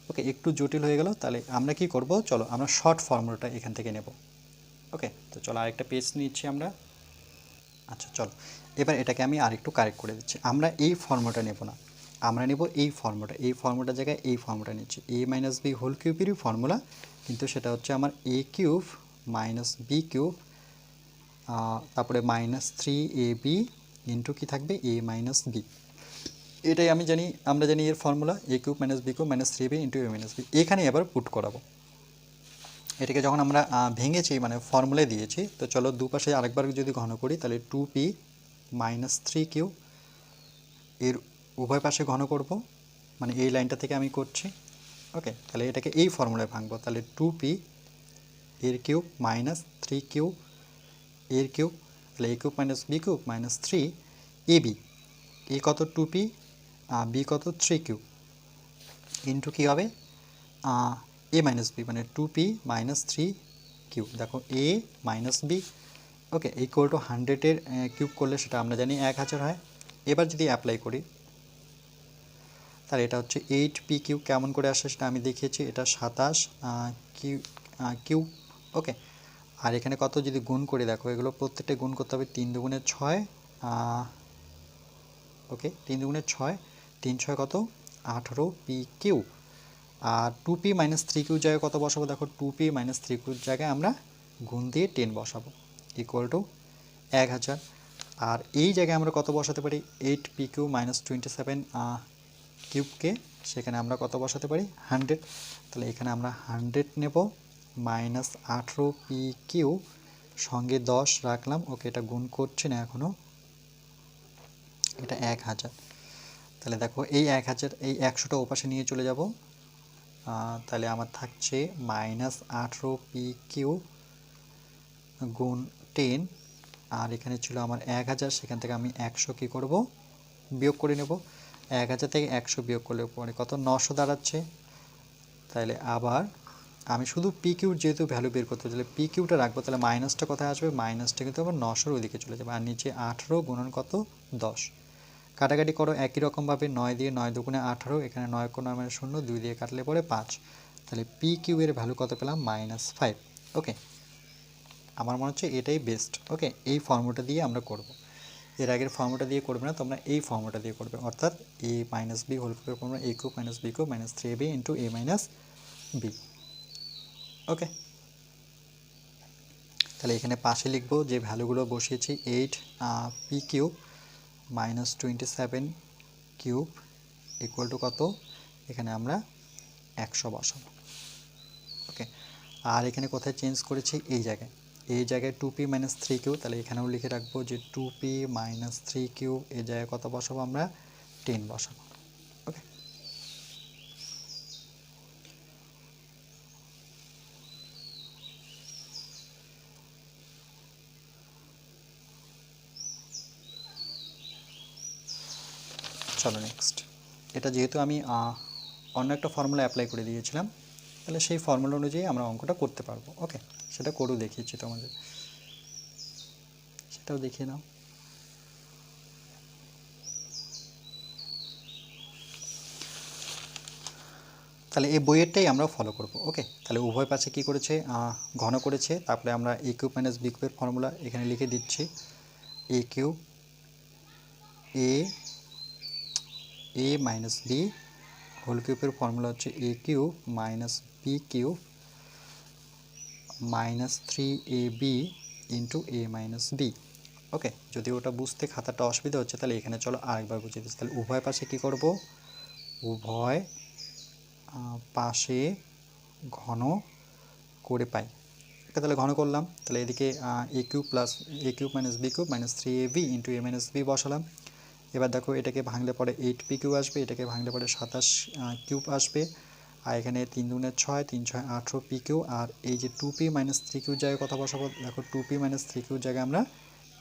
Speaker 1: ওকে, একটু জটিল হয়ে গেল, তাহলে আমরা কি করব, চলো আমরা শর্ট ফর্মুলাটা এখান থেকে নেব। ওকে, তো চলো আরেকটা পেজ নিচ্ছি আমরা। আচ্ছা চলো, এবার এটাকে আমি আরেকটু কারেক্ট করে দিচ্ছি। আমরা এই ফর্মুলাটা নেব না, আমরা নেব এই ফর্মুলাটা, এই ফর্মুলাটার জায়গায় এই ফর্মুলাটা নিচ্ছি, a - b হোল কিউবেরই ফর্মুলা, কিন্তু সেটা হচ্ছে আমার a³ - b³ তারপরে -3ab ইন্টু কি থাকবে a - b। এটাই আমি জানি, আমরা জানি এর formula a³ - b³ -3ab into a - b। এখানে এবার পুট করাবো এটাকে, যখন আমরা ভেঙেছি মানে ফর্মুলায় দিয়েছি, তো চলো দুপাশে আরেকবার যদি ঘন করি তাহলে 2p - 3q, এর উভয় পাশে ঘন করব, মানে এই লাইনটা থেকে আমি করছি। ওকে, তাহলে এটাকে এই ফর্মুলায় ভাঙবো, তাহলে 2p এর কিউব -3q এর কিউব, তাহলে a³ - b³ -3ab, এ কত 2p, b কত 3q ইন্টু কী হবে a - b, মানে 2p - 3q, দেখো a - b। ওকে, = 100-এর কিউব করলে সেটা আমরা জানি 1000 হয়। এবার যদি অ্যাপ্লাই করি তাহলে এটা হচ্ছে 8pq, কেমন করে আসে সেটা আমি দেখিয়েছি, এটা 27 কিউব। ওকে, আর এখানে কত যদি গুণ করি, দেখো এগুলো প্রত্যেকটা গুণ করতে হবে, 3 × 2 = 6, ওকে 3 × 2 = 6, 3 × 6 কত 18pq, আর 2p - 3q জায়গায় কত বসাবো, দেখো 2p - 3q জায়গায় আমরা গুণ দিয়ে 10 বসাবো = 1000, আর এই জায়গায় আমরা কত বসাতে পারি 8pq - 27 কিউবকে, সেখানে আমরা কত বসাতে পারি 100, তাহলে এখানে আমরা 100 নেব, -18pq সঙ্গে 10 রাখলাম। ওকে, এটা গুণ করছি না এখনও, এটা 1000, তাহলে দেখো এই 1000 এই 100টা ওপাশে নিয়ে চলে যাব, তাহলে আমার থাকছে -18pq গুণ 10, আর এখানে ছিল আমার 1000, সেখান থেকে আমি 100 কী করব বিয়োগ করে নেব, 1000 থেকে 100 বিয়োগ করলে পরে কত 900 দাঁড়াচ্ছে। তাহলে আবার আমি শুধু PQর যেহেতু ভ্যালু বের করতে, তাহলে PQটা রাখবো, তাহলে মাইনাসটা কোথায় আসবে, মাইনাসটা কিন্তু আবার 900-র ওইদিকে চলে যাবে, আর নিচে 18 গুণন কত 10, কাটাকাটি করো একই রকমভাবে, 9 দিয়ে 9 2 × 18, এখানে 9 × 9 = 0, 2 দিয়ে কাটলে পরে 5, তাহলে PQ এর ভ্যালু কত পেলাম -5। ওকে, আমার মনে হচ্ছে এটাই বেস্ট। ওকে, এই ফর্মুলাটা দিয়ে আমরা করব, এর আগের ফর্মুলাটা দিয়ে করবে না, তোমরা এই ফর্মুলাটা দিয়ে করবে, অর্থাৎ a - b হোল কিউবের formula a³ - b³ -3ab into a - b। ওকে, তাহলে এখানে পাশে লিখবো যে ভ্যালুগুলো বসিয়েছি, 8pq - 27 কিউব = কত, এখানে আমরা 100 বসাবো। ওকে, আর এখানে কোথায় চেঞ্জ করেছি, এই জায়গায় 2p - 3q, তাহলে এখানেও লিখে রাখবো যে 2p - 3q, এই জায়গায় কত বসাবো আমরা 10 বসাবো। ওকে, চলো নেক্সট, এটা যেহেতু আমি অন্য একটা ফর্মুলা অ্যাপ্লাই করে দিয়েছিলাম, তাহলে সেই ফর্মুলা অনুযায়ী আমরা অঙ্কটা করতে পারবো। ওকে, সেটা করেও দেখিয়েছি তোমাদের, সেটাও দেখিয়ে নাও। তাহলে এই বইয়েরটাই আমরা ফলো করব। ওকে, তাহলে উভয় পাশে কি করেছে, ঘন করেছে। তারপরে আমরা এ কিউব মাইনাস বি কিউবের ফর্মুলা এখানে লিখে দিচ্ছি। A cube A minus B whole কিউবের ফর্মুলা হচ্ছে A cube minus B cube minus 3ab into A minus B. Okay, যদি ওটা বুঝতে খাতাটা অসুবিধা হচ্ছে তাহলে এখানে চলো আরেকবার বুঝিয়ে দিচ্ছি। তাহলে উভয় পাশে কি করব, উভয় পাশে ঘন করে পাই। ওকে, তাহলে ঘন করলাম। তাহলে এদিকে A cube plus A cube minus B cube minus 3ab into A minus B বসালাম। এবার দেখো এটাকে ভাঙলে পরে 8p কিউব আসবে, এটাকে ভাঙলে পরে 27 কিউব আসবে। আর এখানে 3 দুগুণে 6, 3 6 18p কিউব। আর এই যে 2p মাইনাস 3 কিউব জায়গায় কথা বসাবো, দেখো 2p মাইনাস 3 কিউব জায়গায় আমরা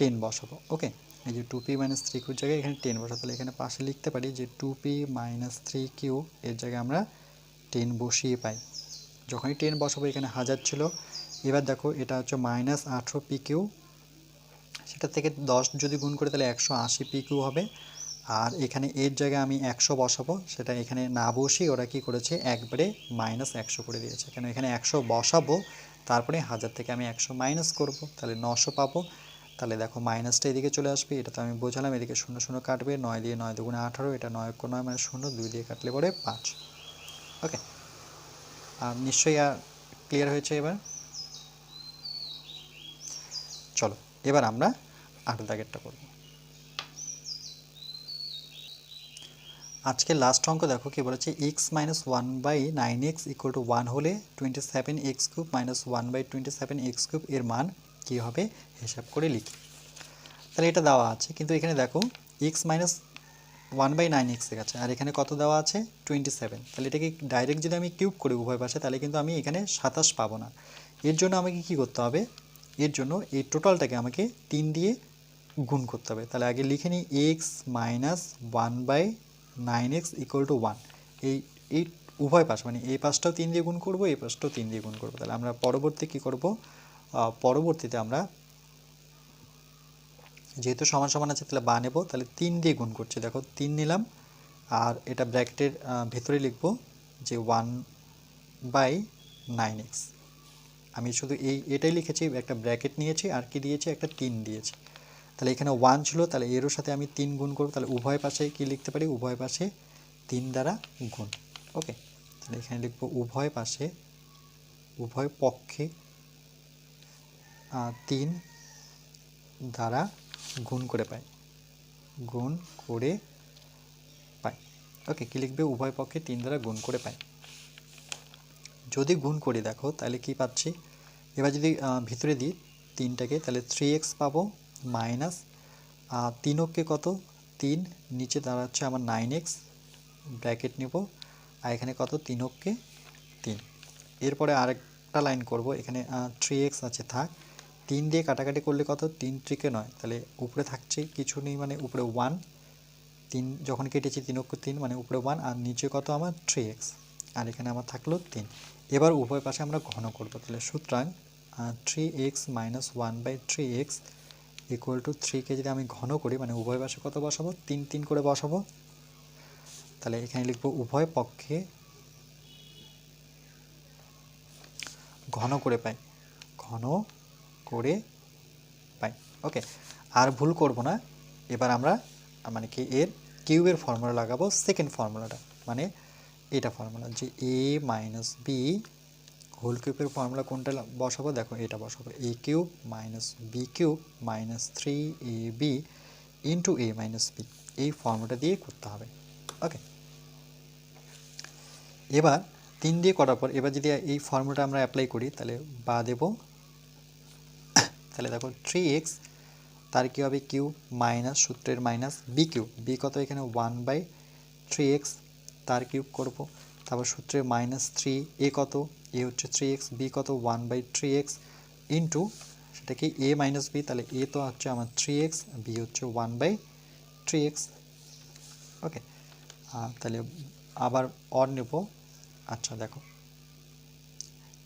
Speaker 1: 10 বসাবো। ওকে, এই যে 2p মাইনাস 3 কিউব জায়গায় এখানে 10 বসাবো। তাহলে এখানে পাশে লিখতে পারি যে 2p মাইনাস 3 কিউব এর জায়গায় আমরা 10 বসিয়ে পাই। যখনই 10 বসাবো, এখানে 1000 ছিল। এবার দেখো এটা হচ্ছে মাইনাস 18p কিউব, সেটা থেকে 10 যদি গুণ করে তাহলে 180p কিউব হবে। আর এখানে এর জায়গায় আমি 100 বসাবো, সেটা এখানে না বসিয়ে ওরা কি করেছে একবারে মাইনাস 100 করে দিয়েছে। কেন এখানে 100 বসাবো, তারপরে 1000 থেকে আমি 100 মাইনাস করব, তাহলে 900 পাবো। তাহলে দেখো মাইনাসটা এদিকে চলে আসবে, এটা তো আমি বোঝালাম। এদিকে 0 0 কাটবে, 9 দিয়ে 9 দুগুণে 18, এটা 9 × 9 মানে 0, 2 দিয়ে কাটলে পরে 5। ওকে, আর নিশ্চয়ই ক্লিয়ার হয়েছে। এবার চলো এবার আমরা 8 দাগেরটা করব। আজকে লাস্ট অঙ্ক দেখো কি বলেছে, x minus 1/9x equal to 1 হলে 27x cube minus 1/27x cube এর মান কী হবে হিসাব করে লিখি। তাহলে এটা দেওয়া আছে, কিন্তু এখানে দেখো এক্স মাইনাস 1/9x এর কাছে, আর এখানে কত দেওয়া আছে 27। তাহলে এটাকে ডাইরেক্ট যদি আমি কিউব করি উভয় পাশে, তাহলে কিন্তু আমি এখানে 27 পাবো না। এর জন্য আমাকে কি করতে হবে, এর জন্য এই টোটালটাকে আমাকে 3 দিয়ে গুণ করতে হবে। তাহলে আগে লিখে নিই x minus 1/9x equal to 1। এই উভয় পাশ মানে এই পাশটাও 3 দিয়ে গুণ করব, এই পাশটাও 3 দিয়ে গুণ করব। তাহলে আমরা পরবর্তী কি করব, পরবর্তীতে আমরা যেহেতু সমান সমান আছে তাহলে বা নেব। তাহলে 3 দিয়ে গুণ করছি, দেখো 3 নিলাম। আর এটা ব্র্যাকেটের ভেতরে লিখব যে 1/9x। আমি শুধু এটাই লিখেছি, একটা ব্র্যাকেট নিয়েছি আর কি দিয়েছি, একটা 3 দিয়েছি। তাহলে এখানে 1 ছিল, তাহলে এরও সাথে আমি 3 গুণ করব। তাহলে উভয় পাশে কি লিখতে পারি, উভয় পাশে 3 দ্বারা গুণ। ওকে, তাহলে এখানে লিখব উভয় পাশে, উভয় পক্ষে 3 দ্বারা গুণ করে পাই, গুণ করে পাই। ওকে, কি লিখবে, উভয় পক্ষে 3 দ্বারা গুণ করে পাই। যদি গুণ করি দেখো তাহলে কি পাচ্ছি, এবার যদি ভিতরে দিই 3টাকে, তাহলে 3x পাবো মাইনাস 3 অক্ষে কত 3, নিচে দাঁড়াচ্ছে আমার 9x, ব্র্যাকেট নিব। আর এখানে কত 3 অক্ষে 3। এরপরে আরেকটা লাইন করব, এখানে 3x আছে থাক, 3 দিয়ে কাটাকাটি করলে কত 3 3 9, তাহলে উপরে থাকছে কিছু নেই মানে উপরে 1, 3 যখন কেটেছি 3 অক্ষে 3 মানে উপরে 1, আর নিচে কত আমার 3x, আর এখানে আমার থাকলো 3। এবার উভয় পাশে আমরা ঘন করব। তাহলে সুতরাং 3x minus 1/3x equal to 3কে যদি আমি ঘন করি মানে উভয় পাশে কত বসাবো 3 3 করে বসাবো। তাহলে এখানে লিখব উভয় পক্ষে ঘন করে পাই, ঘন করে পাই। ওকে, আর ভুল করব না। এবার আমরা মানে কি এর কিউবের ফর্মুলা লাগাবো, সেকেন্ড ফর্মুলাটা মানে এটা ফর্মুলা যে এ মাইনাস বি হোল কিউবের ফর্মুলা কোনটা বসাবো, দেখো এটা বসাবো, A cube minus B cube minus 3ab into A minus B, এই ফর্মুলাটা দিয়ে করতে হবে। ওকে, এবার 3 দিয়ে করার পর এবার যদি এই ফর্মুলাটা আমরা অ্যাপ্লাই করি তাহলে বা দেব। তাহলে দেখো 3x তার কী হবে কিউব মাইনাস সূত্রের মাইনাস বি কিউব, বি কত এখানে 1/3x তার কিউব করব। তারপর সূত্রের মাইনাস 3, এ কত এ হচ্ছে 3x, বি কত 1/3x ইন্টু সেটা কি এ মাইনাস বি, তাহলে এ তো হচ্ছে আমার 3x, বি হচ্ছে 1/3x। ওকে, তাহলে আবার অর নেব। আচ্ছা দেখো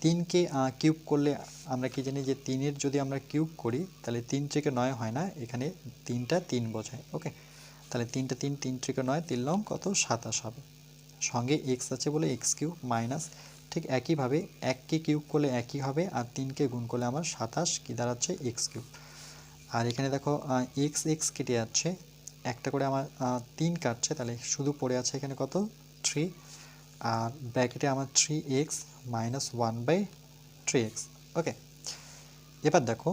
Speaker 1: 3কে কিউব করলে আমরা কি জানি যে 3-এর যদি আমরা কিউব করি তাহলে 3 থেকে 9 হয় না, এখানে 3টা 3 বোঝায়। ওকে, তাহলে 3টা 3, 3 থেকে 9, 3 লং কত 27 হবে। সঙ্গে এক্স আছে বলে এক্স কিউব মাইনাস, ঠিক একইভাবে 1কে কিউব করলে একই হবে, আর 3কে গুণ করলে আমার 27 কী দাঁড়াচ্ছে এক্স কিউব। আর এখানে দেখো এক্স এক্স কেটে যাচ্ছে, একটা করে আমার 3 কাটছে, তাহলে শুধু পড়ে আছে এখানে কত 3, আর ব্র্যাকেটে আমার 3x মাইনাস 1/3x। ওকে, এবার দেখো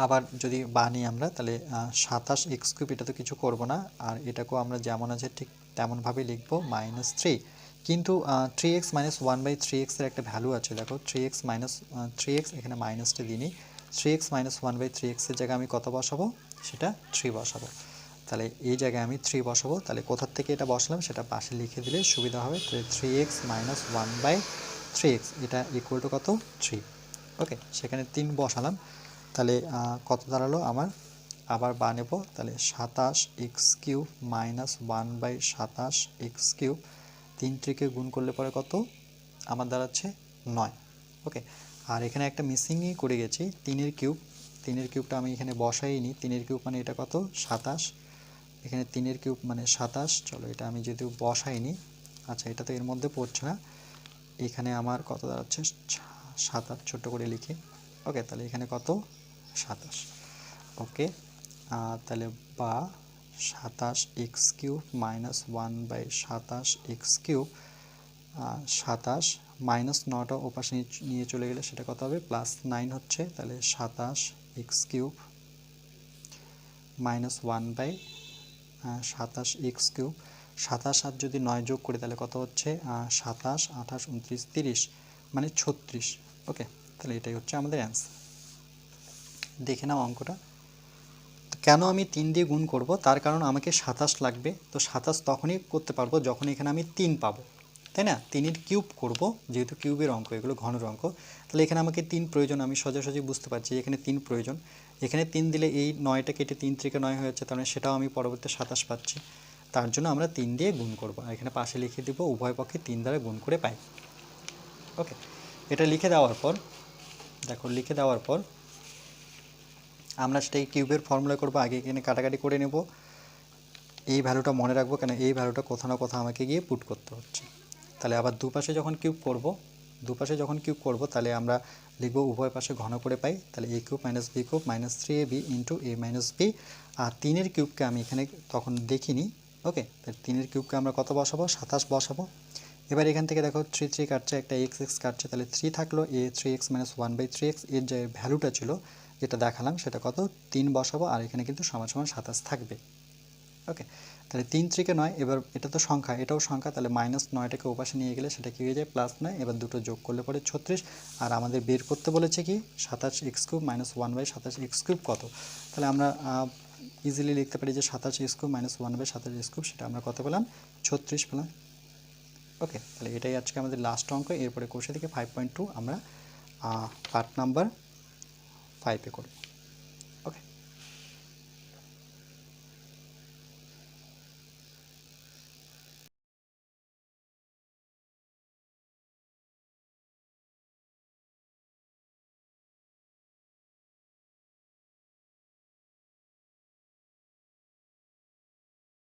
Speaker 1: আবার যদি বানি আমরা, তাহলে 27 এক্স কিউব, এটা তো কিছু করব না, আর এটাকেও আমরা যেমন আছে ঠিক তেমনভাবে লিখব -3, কিন্তু 3x মাইনাস 1/3x এর একটা ভ্যালু আছে, দেখো 3x মাইনাস 3x, এখানে মাইনাসটা দিনই, 3x মাইনাস 1/3x এর জায়গায় আমি কত বসাবো, সেটা 3 বসাবো। তাহলে এই জায়গায় আমি 3 বসাবো, তাহলে কোথার থেকে এটা বসালাম সেটা পাশে লিখে দিলে সুবিধা হবে। তাহলে 3x মাইনাস 1/3x এটা ইকুয়াল টু কত 3। ওকে, সেখানে 3 বসালাম, তাহলে কত দাঁড়ালো আমার, আবার বানাব, তাহলে 27 X cube minus 1/27 X cube, 3 কে গুণ করলে পরে কত আমার দাঁড়াচ্ছে 9। ওকে, আর এখানে একটা মিসিংই করে গেছি, 3-এর কিউব, 3-এর কিউবটা আমি এখানে বসাইনি, 3-এর কিউব মানে এটা কত 27, এখানে 3-এর কিউব মানে 27, চলো এটা আমি যদিও বসাইনি, আচ্ছা এটা তো এর মধ্যে পড়ছে না, এখানে আমার কত দাঁড়াচ্ছে 27, ছোট্ট করে লিখি। ওকে, তাহলে এখানে কত 27। ওকে, তাহলে বা 27 X cube minus 1/27 X cube, 27 minus 9টা ওপাশে নিয়ে চলে গেলে সেটা কত হবে +9 হচ্ছে, তাহলে 27 X cube minus 1/27 X cube, 27 আর যদি 9 যোগ করি তাহলে কত হচ্ছে 27, 28, 29, 30 মানে 36। ওকে, তাহলে এটাই হচ্ছে আমাদের অ্যান্সার। দেখে নাও অঙ্কটা। কেন আমি 3 দিয়ে গুণ করব, তার কারণ আমাকে 27 লাগবে, তো 27 তখনই করতে পারবো যখন এখানে আমি 3 পাবো, তাই না? 3-এর কিউব করব, যেহেতু কিউবের অঙ্ক এগুলো ঘনের অঙ্ক, তাহলে এখানে আমাকে 3 প্রয়োজন, আমি সোজাসুজি বুঝতে পারছি এখানে 3 প্রয়োজন, এখানে 3 দিলে এই 9টা কেটে 3 থেকে 9 হয়ে যাচ্ছে, তাহলে সেটাও আমি পরবর্তী 27 পাচ্ছি, তার জন্য আমরা 3 দিয়ে গুণ করব, আর এখানে পাশে লিখে দিব উভয় পক্ষে 3 দ্বারা গুণ করে পাই। ওকে, এটা লিখে দেওয়ার পর দেখো, লিখে দেওয়ার পর আমরা সেটাই কিউবের ফর্মুলা করব, আগে এখানে কাটাকাটি করে নেব, এই ভ্যালুটা মনে রাখবো, কেন এই ভ্যালুটা কোথাও না কোথাও আমাকে গিয়ে পুট করতে হচ্ছে। তাহলে আবার দুপাশে যখন কিউব করব তাহলে আমরা লিখব উভয় পাশে ঘন করে পাই, তাহলে a cube minus B cube minus 3ab into a minus B, আর 3-এর কিউবকে আমি এখানে তখন দেখিনি। ওকে, তাহলে 3-এর কিউবকে আমরা কত বসাবো 27 বসাবো। এবার এখান থেকে দেখো 3 3 কাটছে, একটা এক্স এক্স কাটছে, তাহলে 3 থাকলো, a 3x মাইনাস 1/3x এর যে ভ্যালুটা ছিল যেটা দেখালাম সেটা কত 3 বসাবো, আর এখানে কিন্তু সমান সমান 27 থাকবে। ওকে, তাহলে 3 3 9, এবার এটা তো সংখ্যা, এটাও সংখ্যা, তাহলে -9টাকে ওপাশে নিয়ে গেলে সেটা কী হয়ে যায় +9, এবার দুটো যোগ করলে পরে 36, আর আমাদের বের করতে বলেছে কি 27 X cube minus 1/27 X cube কত, তাহলে আমরা ইজিলি লিখতে পারি যে 27 X cube minus 1/27 X cube, সেটা আমরা কত পেলাম 36 পেলাম। ওকে, তাহলে এটাই আজকে আমাদের লাস্ট অঙ্ক, এরপরে কোষে থেকে 5.2 আমরা পার্ট নাম্বার 5-এ করব।